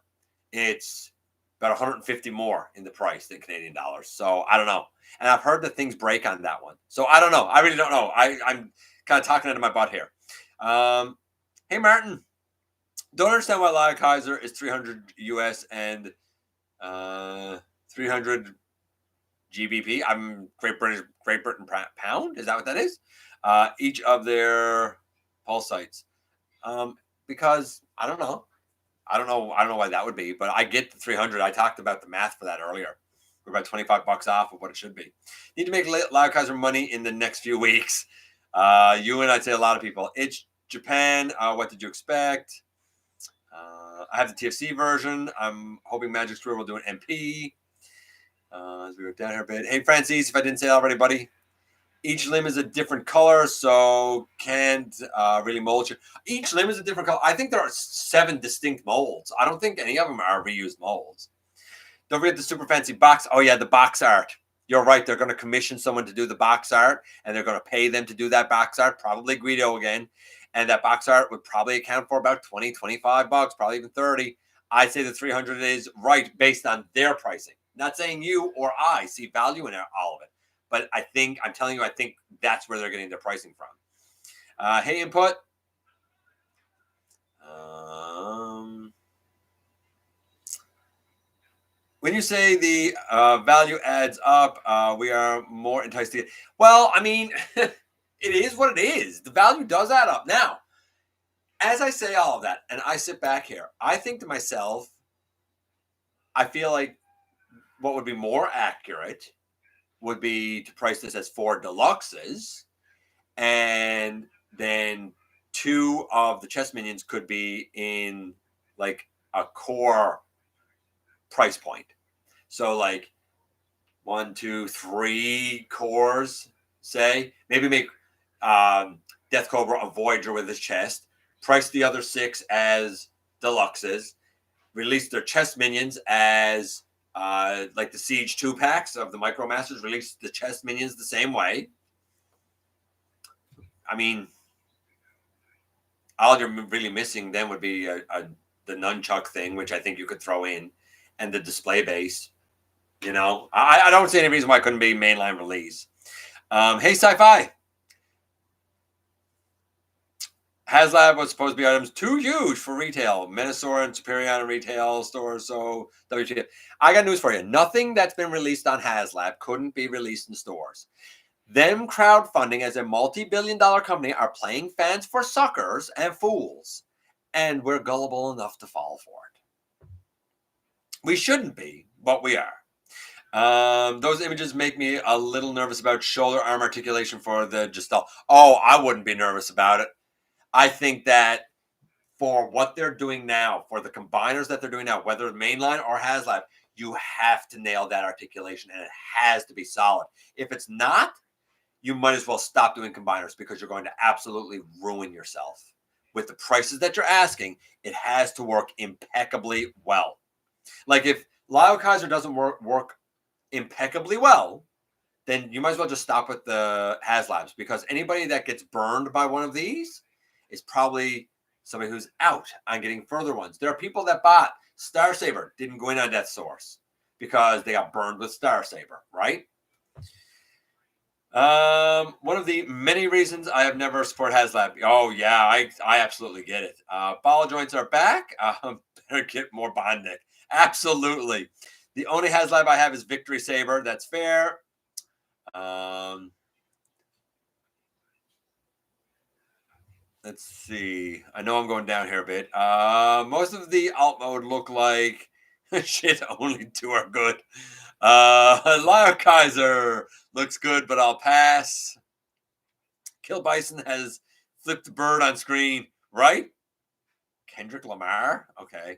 it's about 150 more in the price than Canadian dollars. So I don't know, and I've heard that things break on that one. So I don't know. I really don't know. I'm kind of talking into my butt here. Hey, Martin. Don't understand why Liokaiser is 300 US and 300 GBP. I'm Great Britain pound. Is that what that is? Each of their pulse sites. Because I don't know. I don't know why that would be, but I get the 300. I talked about the math for that earlier. We're about $25 off of what it should be. Need to make Liokaiser money in the next few weeks. You and I'd say a lot of people. It's Japan. What did you expect? I have the TFC version. I'm hoping Magic Screw will do an MP. As we go down here a bit. Hey, Francis, if I didn't say it already, buddy. Each limb is a different color, so can't really mold you. Each limb is a different color. I think there are 7 distinct molds. I don't think any of them are reused molds. Don't forget the super fancy box. Oh, yeah, the box art. You're right. They're going to commission someone to do the box art, and they're going to pay them to do that box art, probably Guido again. And that box art would probably account for about $20, $25, probably even 30. I'd say the 300 is right based on their pricing. Not saying you or I see value in all of it. But I think that's where they're getting their pricing from. Hey, input. When you say the value adds up, we are more enticed to get. Well, I mean, it is what it is. The value does add up. Now, as I say all of that, and I sit back here, I think to myself, I feel like what would be more accurate would be to price this as 4 deluxes, and then 2 of the chess minions could be in like a core price point. So like 1, 2, 3 cores, say. Maybe make Death Cobra a Voyager with his chest. Price the other 6 as deluxes. Release their chest minions as like the Siege 2 packs of the Micromasters. Release the chest minions the same way. I mean, all you're really missing then would be the nunchuck thing, which I think you could throw in, and the display base. You know, I don't see any reason why it couldn't be mainline release. Hey, Sci-Fi. Haslab was supposed to be items too huge for retail. Menosaur and Superion retail stores. So WTF. I got news for you. Nothing that's been released on Haslab couldn't be released in stores. Them crowdfunding as a multi-billion-dollar company are playing fans for suckers and fools. And we're gullible enough to fall for it. We shouldn't be, but we are. Those images make me a little nervous about shoulder arm articulation for the Gestal. Oh, I wouldn't be nervous about it. I think that for what they're doing now, for the combiners that they're doing now, whether mainline or Haslab, you have to nail that articulation, and it has to be solid. If it's not, you might as well stop doing combiners, because you're going to absolutely ruin yourself. With the prices that you're asking, it has to work impeccably well. Like if Liokaiser doesn't work impeccably well, then you might as well just stop with the Haslabs, because anybody that gets burned by one of these is probably somebody who's out on getting further ones. There are people that bought Star Saber, didn't go in on Death Source because they got burned with Star Saber, right? One of the many reasons I have never supported Haslab. Oh yeah, I absolutely get it. Ball joints are back. Better get more Bondic. Absolutely. The only Haslab I have is Victory Saber. That's fair. Let's see. I know I'm going down here a bit. Most of the alt mode look like shit. Only 2 are good. Liokaiser looks good, but I'll pass. Kill Bison has flipped the bird on screen, right? Kendrick Lamar? Okay.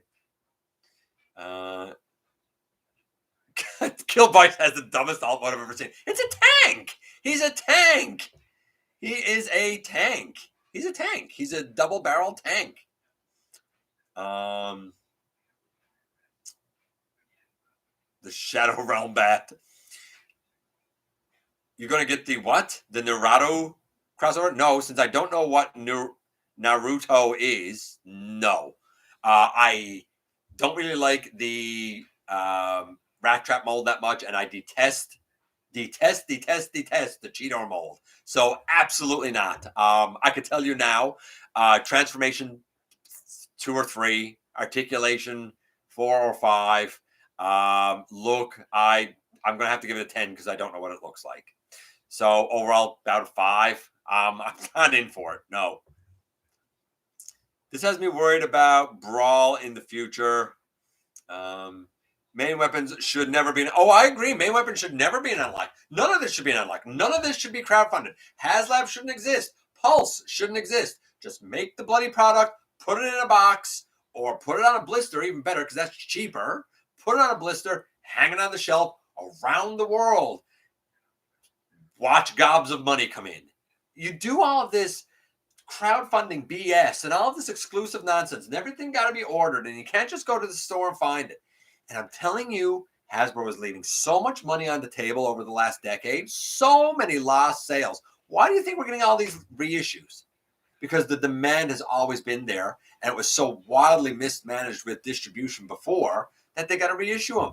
Kill Bison has the dumbest alt mode I've ever seen. It's a tank. He's a tank. He is a tank. He's a tank. He's a double-barrel tank. The Shadow Realm Bat. You're going to get the what? The Naruto crossover? No, since I don't know what Naruto is, no. I don't really like the Rat Trap mold that much, and I detest Detest the Cheetor mold. So absolutely not. I could tell you now, transformation 2 or 3, articulation 4 or 5. Look, I'm gonna have to give it a 10 because I don't know what it looks like. So overall, about a 5. I'm not in for it. No. This has me worried about Brawl in the future. Main weapons should never be. Oh, I agree. Main weapons should never be an unlock. None of this should be an unlock. None of this should be crowdfunded. Haslab shouldn't exist. Pulse shouldn't exist. Just make the bloody product, put it in a box, or put it on a blister, even better because that's cheaper. Put it on a blister, hang it on the shelf around the world. Watch gobs of money come in. You do all of this crowdfunding BS and all of this exclusive nonsense, and everything got to be ordered, and you can't just go to the store and find it. And I'm telling you, Hasbro is leaving so much money on the table over the last decade, so many lost sales. Why do you think we're getting all these reissues? Because the demand has always been there, and it was so wildly mismanaged with distribution before that they got to reissue them.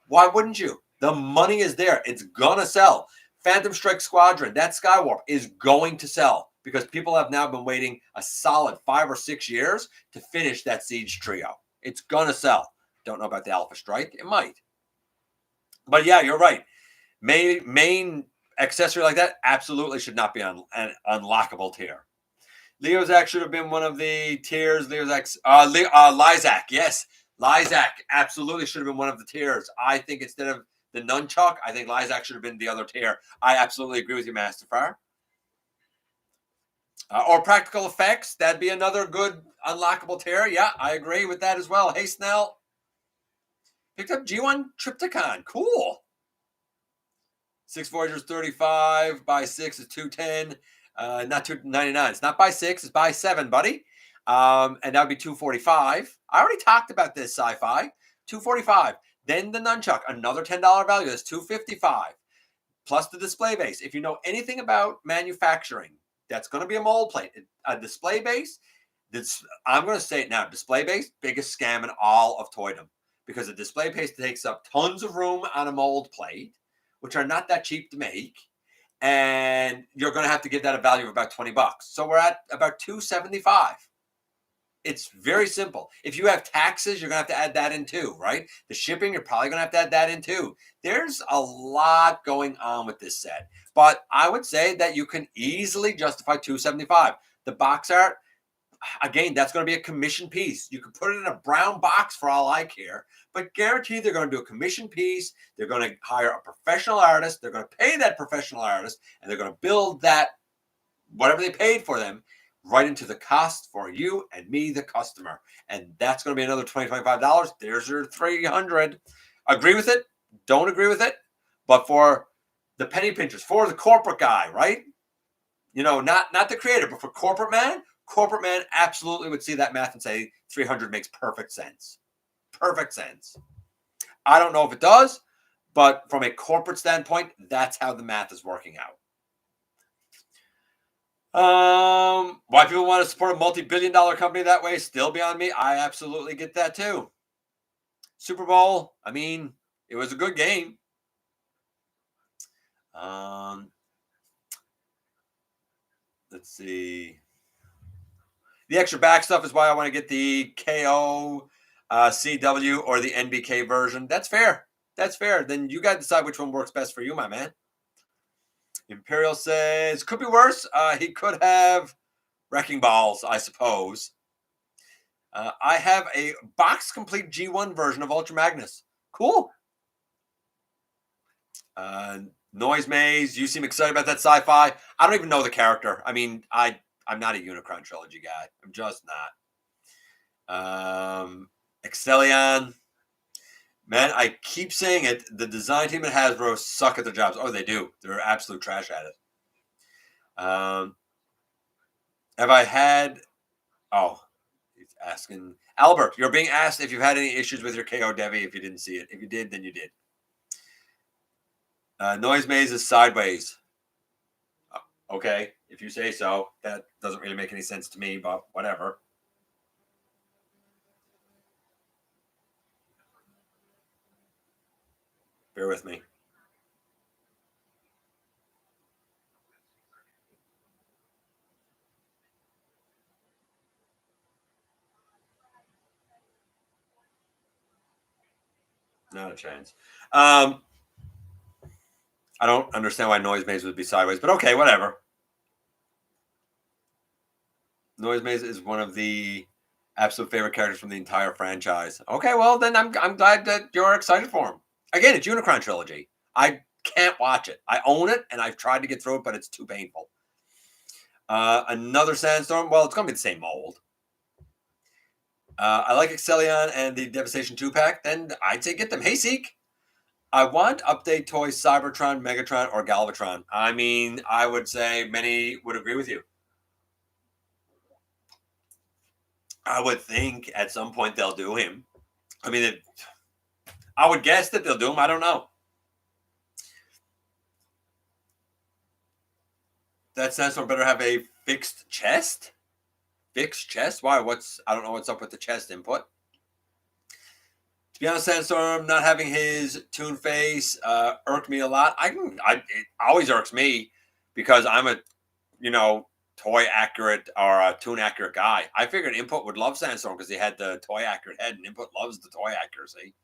Why wouldn't you? The money is there. It's going to sell. Phantom Strike Squadron, that Skywarp, is going to sell because people have now been waiting a solid 5 or 6 years to finish that Siege trio. It's going to sell. Don't know about the Alpha Strike. It might. But yeah, you're right. Main accessory like that absolutely should not be on an unlockable tier. Leozak should have been one of the tiers. Lyzak, yes. Lyzak absolutely should have been one of the tiers. I think instead of the Nunchuck, I think Lyzak should have been the other tier. I absolutely agree with you, Master Fire. Or practical effects, that'd be another good unlockable tier. Yeah, I agree with that as well. Hey, Snell. Picked up G1 Triptychon. Cool. 6 Voyagers 35 by 6 is 210. Not 299. It's not by 6, it's by 7, buddy. And that would be 245. I already talked about this sci-fi. 245. Then the Nunchuck, another $10 value. That's 255. Plus the display base. If you know anything about manufacturing, that's going to be a mold plate. A display base, I'm going to say it now. Display base, biggest scam in all of Toydom. Because a display base takes up tons of room on a mold plate, which are not that cheap to make. And you're going to have to give that a value of about 20 bucks. So we're at about 275. It's very simple. If you have taxes, you're going to have to add that in too, right? The shipping, you're probably going to have to add that in too. There's a lot going on with this set. But I would say that you can easily justify 275. The box art, again, that's going to be a commission piece. You can put it in a brown box for all I care, but guaranteed they're going to do a commission piece. They're going to hire a professional artist. They're going to pay that professional artist, and they're going to build that, whatever they paid for them, right into the cost for you and me, the customer. And that's going to be another $20, $25. There's your 300. Agree with it? Don't agree with it? But for the penny pinchers, for the corporate guy, right? You know, not the creator, but for corporate man absolutely would see that math and say 300 makes perfect sense. Perfect sense. I don't know if it does, but from a corporate standpoint, that's how the math is working out. Why people want to support a multi-billion-dollar company that way, still beyond me. I absolutely get that too. Super Bowl, I mean, it was a good game. Let's see. The extra back stuff is why I want to get the KO, CW, or the NBK version. That's fair. That's fair. Then you got to decide which one works best for you, my man. Imperial says, could be worse. He could have Wrecking Balls, I suppose. I have a box complete G1 version of Ultra Magnus. Cool. Noise Maze, you seem excited about that sci-fi. I don't even know the character. I mean, I'm not a Unicron trilogy guy. I'm just not. Excellion. Man, I keep saying it. The design team at Hasbro suck at their jobs. Oh, they do. They're absolute trash at it. Have I had... Oh, he's asking... Albert, you're being asked if you've had any issues with your KO Devi if you didn't see it. If you did, then you did. Noise Maze is sideways. Okay, if you say so. That doesn't really make any sense to me, but whatever. Bear with me. Not a chance. I don't understand why Noisemaze would be sideways, but okay, whatever. Noisemaze is one of the absolute favorite characters from the entire franchise. Okay, well then I'm glad that you're excited for him. Again, it's Unicron trilogy. I can't watch it. I own it and I've tried to get through it, but it's too painful. Another Sandstorm. Well, it's gonna be the same mold. I like Excellion and the Devastation 2-pack. Then I'd say get them. Hey, Seek. I want update toys Cybertron, Megatron, or Galvatron. I mean, I would say many would agree with you. I would think at some point they'll do him. I mean, I would guess that they'll do him. I don't know. That Sandstorm better have a fixed chest. Fixed chest? Why? I don't know what's up with the chest input. To be honest, Sandstorm not having his Toon face irked me a lot. It always irks me because I'm a, toy accurate or a Toon accurate guy. I figured Input would love Sandstorm because he had the toy accurate head, and Input loves the toy accuracy.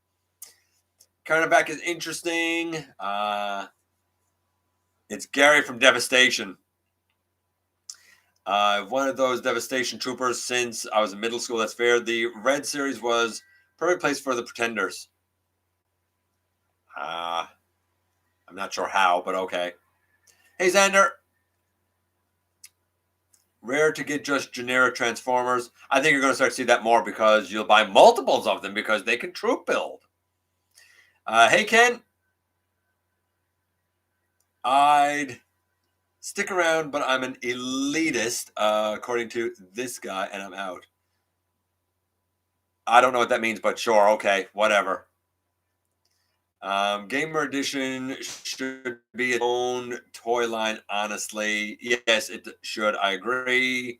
Cornerback is interesting. It's Gary from Devastation. One of those Devastation troopers since I was in middle school. That's fair. The Red series was perfect place for the Pretenders. I'm not sure how, but okay. Hey, Xander. Rare to get just generic Transformers. I think you're going to start to see that more because you'll buy multiples of them because they can troop build. Hey, Ken. I'd stick around, but I'm an elitist, according to this guy, and I'm out. I don't know what that means, but sure, okay, whatever. Gamer Edition should be its own toy line, honestly. Yes, it should. I agree. Is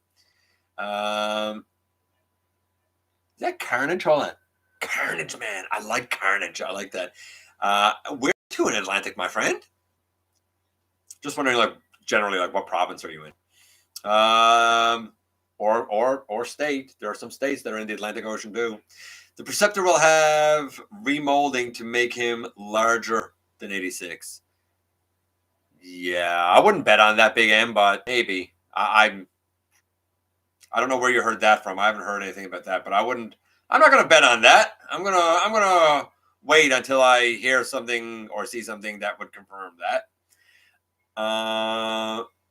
that Carnage? Hold on. Carnage, man. I like Carnage. I like that. Where to in Atlantic, my friend? Just wondering, generally, what province are you in? Or state. There are some states that are in the Atlantic Ocean too. The Perceptor will have remolding to make him larger than 86. Yeah, I wouldn't bet on that big M, but maybe. I don't know where you heard that from. I haven't heard anything about that, but I'm not going to bet on that. I'm gonna wait until I hear something or see something that would confirm that.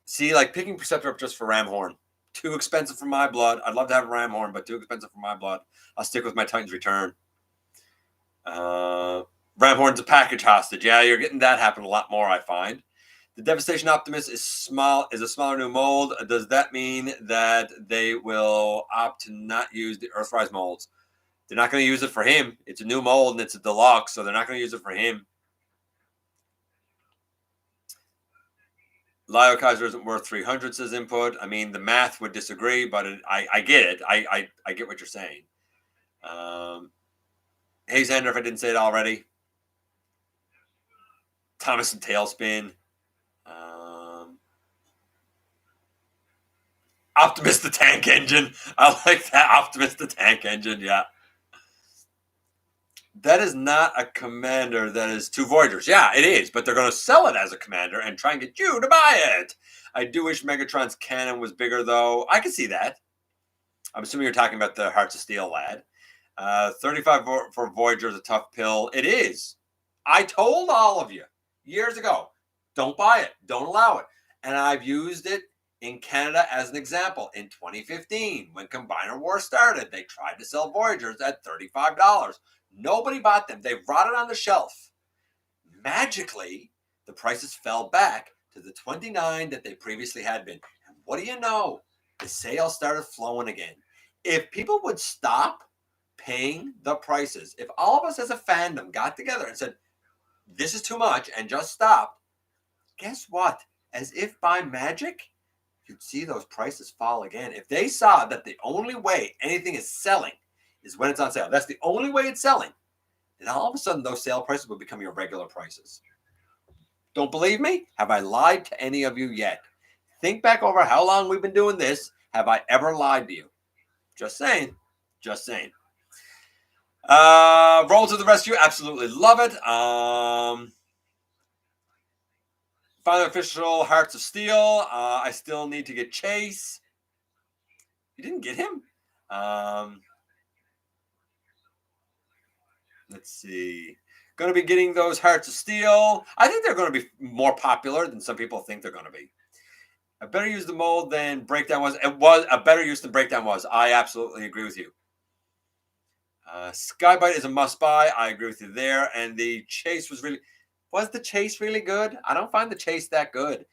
See, picking Perceptor up just for Ramhorn. Too expensive for my blood. I'd love to have a Ramhorn, but too expensive for my blood. I'll stick with my Titan's Return. Ramhorn's a package hostage. Yeah, you're getting that happen a lot more, I find. The Devastation Optimus is a smaller new mold. Does that mean that they will opt to not use the Earthrise molds? They're not going to use it for him. It's a new mold and it's a deluxe, so they're not going to use it for him. Liokaiser isn't worth 300, says Input. I mean, the math would disagree, but I get it. I get what you're saying. Hey, Xander, if I didn't say it already. Thomas and Tailspin. Optimus the Tank Engine. I like that. Optimus the Tank Engine, yeah. That is not a commander. That is 2 Voyagers. Yeah, it is, but they're going to sell it as a commander and try and get you to buy it. I do wish Megatron's cannon was bigger, though. I can see that. I'm assuming you're talking about the Hearts of Steel lad. 35 for Voyager is a tough pill. It is. I told all of you years ago, don't buy it. Don't allow it. And I've used it in Canada as an example. In 2015, when Combiner War started, they tried to sell Voyagers at $35. Nobody bought them. They rotted on the shelf. Magically, the prices fell back to the 29 that they previously had been. And what do you know? The sales started flowing again. If people would stop paying the prices, if all of us as a fandom got together and said, this is too much, and just stopped, guess what? As if by magic, you'd see those prices fall again. If they saw that the only way anything is selling is when it's on sale, that's the only way it's selling, then all of a sudden those sale prices will become your regular prices. Don't believe me? Have I lied to any of you yet? Think back over how long we've been doing this. Have I ever lied to you? Just saying. Just saying. Roll to the rescue. Absolutely love it. Final official Hearts of Steel. I still need to get Chase. You didn't get him? Let's see. Going to be getting those Hearts of Steel. I think they're going to be more popular than some people think they're going to be. A better use the mold than Breakdown was. It was a better use than Breakdown was. I absolutely agree with you. Skybite is a must buy. I agree with you there. And the chase was the chase really good? I don't find the chase that good.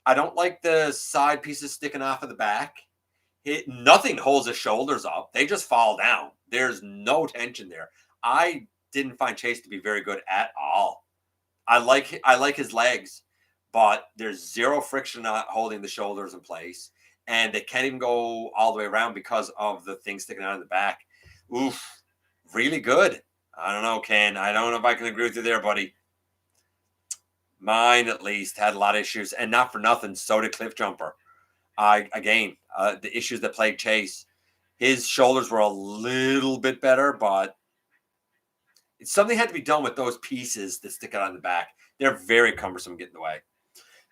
I don't like the side pieces sticking off of the back. Nothing holds his shoulders up. They just fall down. There's no tension there. I didn't find Chase to be very good at all. I like his legs, but there's zero friction on holding the shoulders in place, and they can't even go all the way around because of the thing sticking out of the back. Oof, really good. I don't know, Ken. I don't know if I can agree with you there, buddy. Mine, at least, had a lot of issues, and not for nothing, so did Cliff Jumper. The issues that plagued Chase. His shoulders were a little bit better, but something had to be done with those pieces that stick out on the back. They're very cumbersome getting in the way.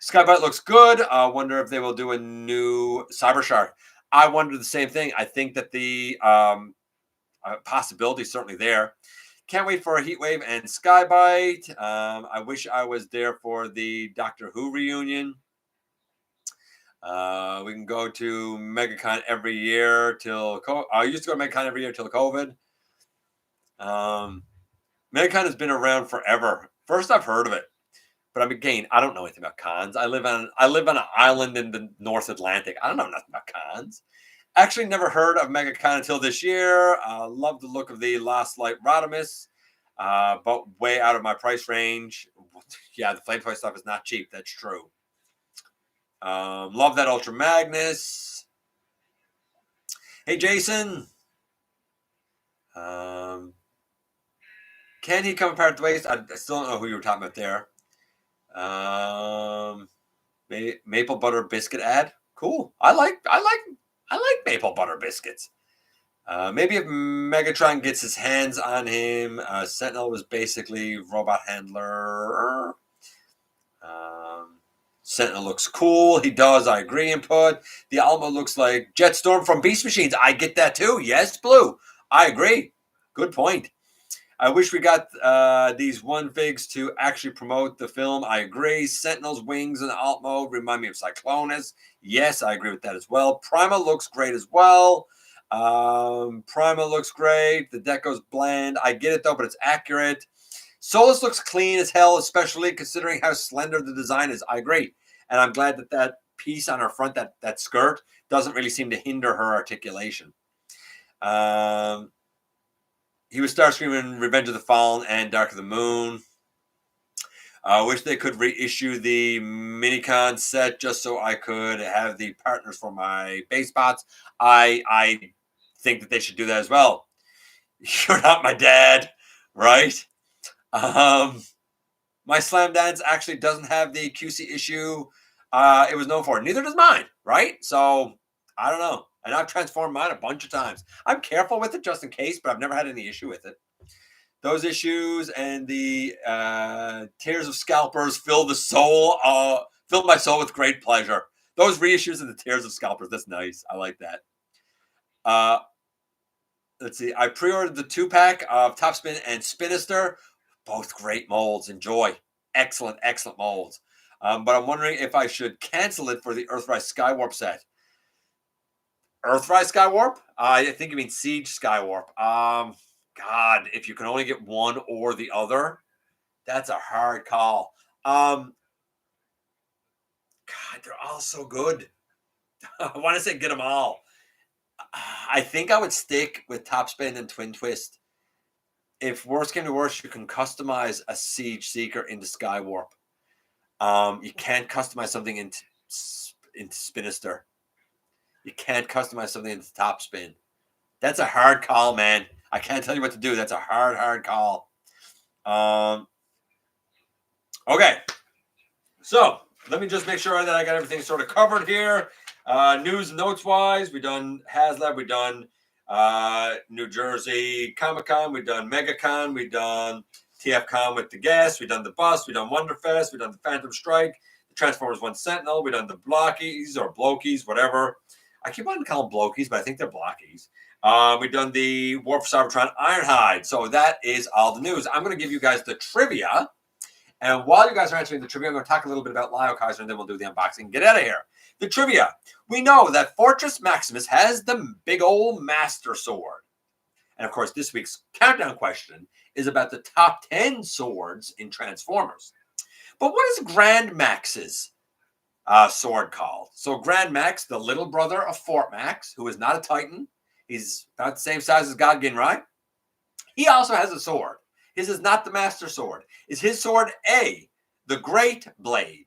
Skybite looks good. I wonder if they will do a new Cyber Shark. I wonder the same thing. I think that the possibility is certainly there. Can't wait for a Heatwave and Skybite. I wish I was there for the Doctor Who reunion. We can go to Megacon every year till I used to go to Megacon every year till COVID. Megacon has been around forever. First, I've heard of it, but I don't know anything about cons. I live on an island in the North Atlantic. I don't know nothing about cons. Actually, never heard of Megacon until this year. Love the look of the Lost Light Rodimus, but way out of my price range. Yeah, the Flame Toy stuff is not cheap. That's true. Love that Ultra Magnus. Hey, Jason. Can he come apart at the waist? I still don't know who you were talking about there. Maple butter biscuit ad. Cool. I like maple butter biscuits. Maybe if Megatron gets his hands on him, Sentinel was basically robot handler. Sentinel looks cool. He does. I agree. Input. The Alma looks like Jetstorm from Beast Machines. I get that too. Yes, Blue. I agree. Good point. I wish we got these one figs to actually promote the film. I agree. Sentinel's wings in alt mode remind me of Cyclonus. Yes, I agree with that as well. Prima looks great as well. Prima looks great. The deck goes bland. I get it though, but it's accurate. Solus looks clean as hell, especially considering how slender the design is. I agree. And I'm glad that that piece on her front, that skirt, doesn't really seem to hinder her articulation. He was Starscream in Revenge of the Fallen and Dark of the Moon. I wish they could reissue the Minicon set just so I could have the partners for my base bots. I think that they should do that as well. You're not my dad, right? My Slam Dance actually doesn't have the QC issue it was known for. Neither does mine, right? So I don't know. And I've transformed mine a bunch of times. I'm careful with it just in case, but I've never had any issue with it. Those issues and the Tears of Scalpers fill my soul with great pleasure. Those reissues of the Tears of Scalpers, that's nice. I like that. Let's see. I pre-ordered the 2-pack of Topspin and Spinister. Both great molds. Enjoy. Excellent, excellent molds. But I'm wondering if I should cancel it for the Earthrise Skywarp set. Earthrise Skywarp? I think you mean Siege Skywarp. God, if you can only get one or the other, that's a hard call. God, they're all so good. I want to say get them all. I think I would stick with Topspin and Twin Twist. If worse came to worse, you can customize a Siege Seeker into Skywarp. You can't customize something into Spinister. You can't customize something into Topspin. That's a hard call, man. I can't tell you what to do. That's a hard call. Okay. So let me just make sure that I got everything sort of covered here. News and notes wise, we've done Haslab, we've done New Jersey Comic-Con. We've done Megacon. We've done TFCon with the guests. We've done the bus. We've done Wonderfest. We've done the Phantom Strike. The Transformers One Sentinel. We've done the Blockies or Blokees, whatever. I keep wanting to call them Blokees, but I think they're Blockies. We've done the Warp Cybertron Ironhide. So that is all the news. I'm going to give you guys the trivia. And while you guys are answering the trivia, I'm going to talk a little bit about Liokaiser, and then we'll do the unboxing and get out of here. The trivia. We know that Fortress Maximus has the big old Master Sword. And, of course, this week's countdown question is about the top 10 swords in Transformers. But what is Grand Max's sword called? So Grand Max, the little brother of Fort Max, who is not a Titan. He's about the same size as God Ginrai. He also has a sword. His is not the Master Sword. Is his sword A, the Great Blade,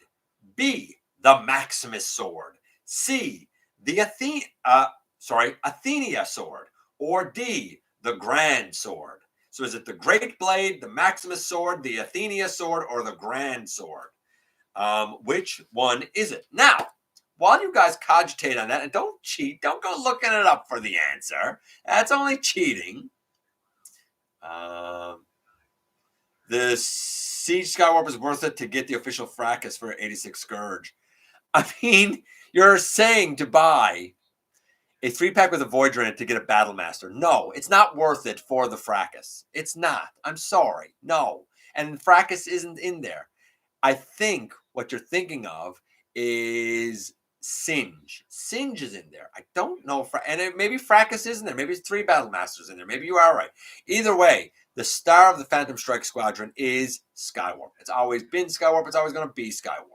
B, the Maximus Sword, C, the Athenia Sword, or D, the Grand Sword? So is it the Great Blade, the Maximus Sword, the Athenia Sword, or the Grand Sword? Which one is it? Now, while you guys cogitate on that, and don't cheat, don't go looking it up for the answer. That's only cheating. The Siege Skywarp is worth it to get the official fracas for 86 Scourge. I mean, you're saying to buy a 3-pack with a Voyager in it to get a Battle Master. No, it's not worth it for the fracas. It's not. I'm sorry. No. And fracas isn't in there. I think what you're thinking of is Singe. Singe is in there. I don't know. Maybe fracas isn't there. Maybe it's 3 Battle Masters in there. Maybe you are right. Either way, the star of the Phantom Strike Squadron is Skywarp. It's always been Skywarp. It's always going to be Skywarp.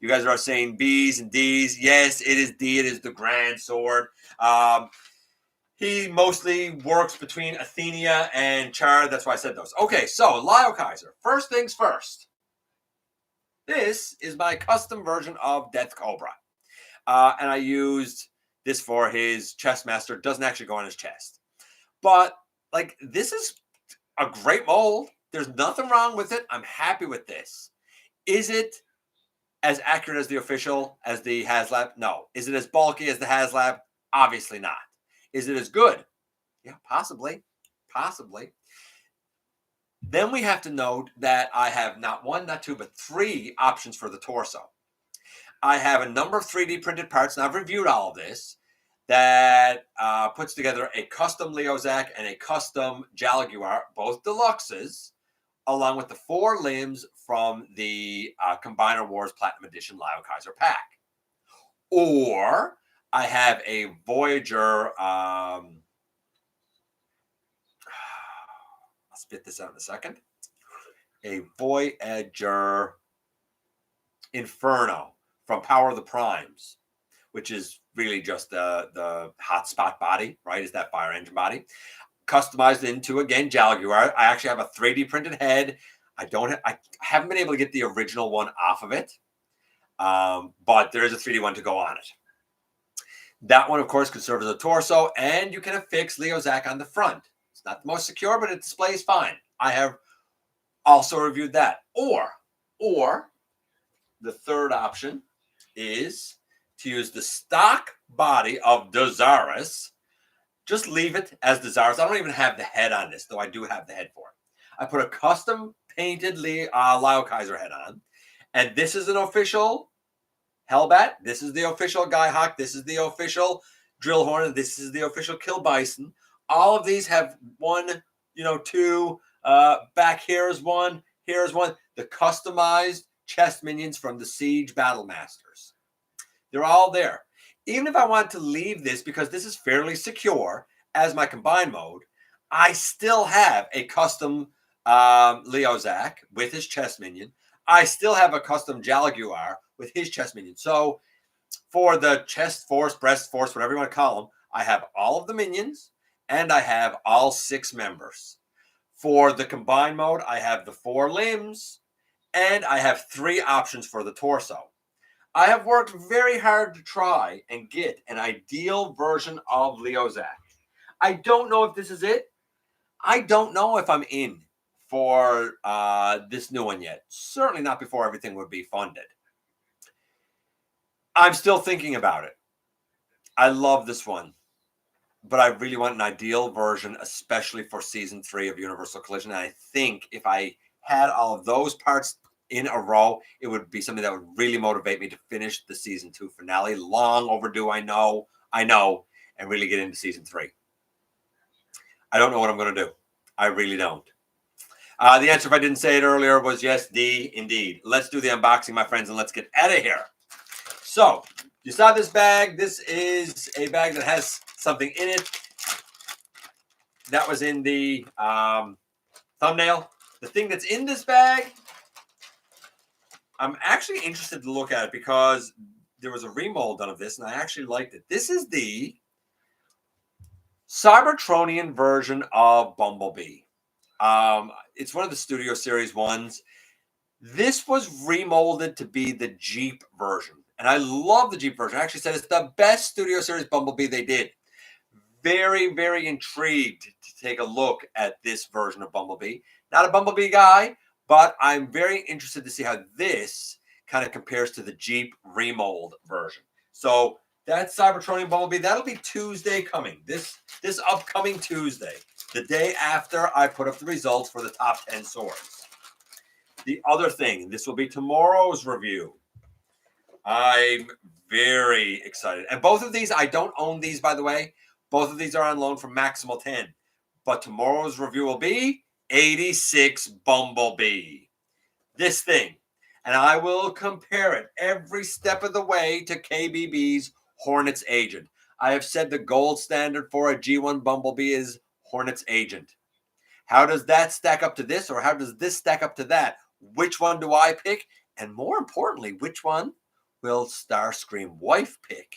You guys are saying B's and D's. Yes, it is D. It is the Grand Sword. He mostly works between Athenia and Char. That's why I said those. Okay, so Liokaiser. First things first. This is my custom version of Death Cobra. And I used this for his chest master. It doesn't actually go on his chest. But, like, this is a great mold. There's nothing wrong with it. I'm happy with this. Is it as accurate as the official, as the Haslab? No. Is it as bulky as the Haslab? Obviously not. Is it as good? Yeah, possibly. Possibly. Then we have to note that I have not 1, not 2, but 3 options for the torso. I have a number of 3D printed parts, and I've reviewed all of this, that puts together a custom Leozak and a custom Jaguar, both deluxes, along with the 4 limbs from the Combiner Wars Platinum Edition Liokaiser pack. Or I have a Voyager, I'll spit this out in a second, a Voyager Inferno from Power of the Primes, which is really just the hotspot body, right? Is that fire engine body. Customized into, again, Jaguar. I actually have a 3D printed head. I haven't been able to get the original one off of it, but there is a 3D one to go on it. That one, of course, can serve as a torso, and you can affix Leozak on the front. It's not the most secure, but it displays fine. I have also reviewed that. Or the third option is to use the stock body of Dozaris. Just leave it as Dozaris. I don't even have the head on this, though I do have the head for it. I put a custom painted Liokaiser head on, and this is an official Hellbat. This is the official Skyhawk. This is the official Drill Hornet. This is the official Kill Bison. All of these have 1, 2. Back here is 1. Here is 1. The customized chest minions from the Siege Battle Masters. They're all there. Even if I want to leave this, because this is fairly secure as my combined mode, I still have a custom Leozak with his chest minion. I still have a custom Jaguar with his chest minion. So for the chest force, breast force, whatever you want to call them, I have all of the minions and I have all 6 members. For the combined mode, I have the 4 limbs and I have 3 options for the torso. I have worked very hard to try and get an ideal version of Leozak. I don't know if this is it. I don't know if I'm in for this new one yet. Certainly not before everything would be funded. I'm still thinking about it. I love this one. but I really want an ideal version, especially for season 3 of Universal Collision. And I think if I had all of those parts in a row, it would be something that would really motivate me to finish the season 2 finale. Long overdue, I know, and really get into season 3. I don't know what I'm going to do. I really don't. The answer, if I didn't say it earlier, was yes, D, indeed. Let's do the unboxing, my friends, and let's get out of here. So, you saw this bag. This is a bag that has something in it. That was in the thumbnail. The thing that's in this bag, I'm actually interested to look at it because there was a remold done of this, and I actually liked it. This is the Cybertronian version of Bumblebee. It's one of the Studio Series ones. This was remolded to be the Jeep version. And I love the Jeep version. I actually said it's the best Studio Series Bumblebee they did. Very, very intrigued to take a look at this version of Bumblebee. Not a Bumblebee guy, but I'm very interested to see how this kind of compares to the Jeep remold version. So that's Cybertronian Bumblebee. That'll be Tuesday coming. This upcoming Tuesday, the day after I put up the results for the top 10 swords. The other thing, this will be tomorrow's review. I'm very excited. And both of these, I don't own these, by the way. Both of these are on loan from Maximal 10. But tomorrow's review will be 86 Bumblebee. This thing. And I will compare it every step of the way to KBB's Hornets Agent. I have said the gold standard for a G1 Bumblebee is Hornets Agent. How does that stack up to this, or how does this stack up to that? Which one do I pick? And more importantly, which one will Starscream wife pick?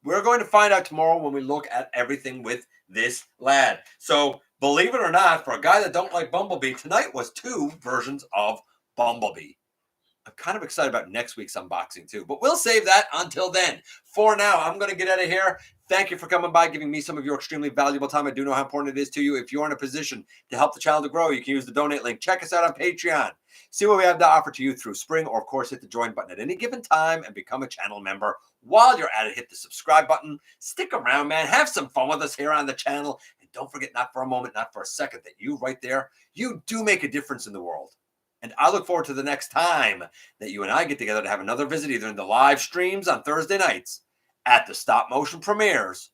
We're going to find out tomorrow when we look at everything with this lad. So believe it or not, for a guy that don't like Bumblebee, tonight was 2 versions of Bumblebee. I'm kind of excited about next week's unboxing too, but we'll save that until then. For now, I'm going to get out of here. Thank you for coming by, giving me some of your extremely valuable time. I do know how important it is to you. If you're in a position to help the channel to grow, you can use the donate link. Check us out on Patreon. See what we have to offer to you through spring, or of course, hit the join button at any given time and become a channel member. While you're at it, hit the subscribe button. Stick around, man. Have some fun with us here on the channel. And don't forget, not for a moment, not for a second, that you right there, you do make a difference in the world. And I look forward to the next time that you and I get together to have another visit, either in the live streams on Thursday nights, at the stop motion premieres,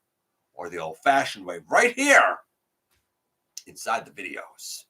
or the old-fashioned way right here inside the videos.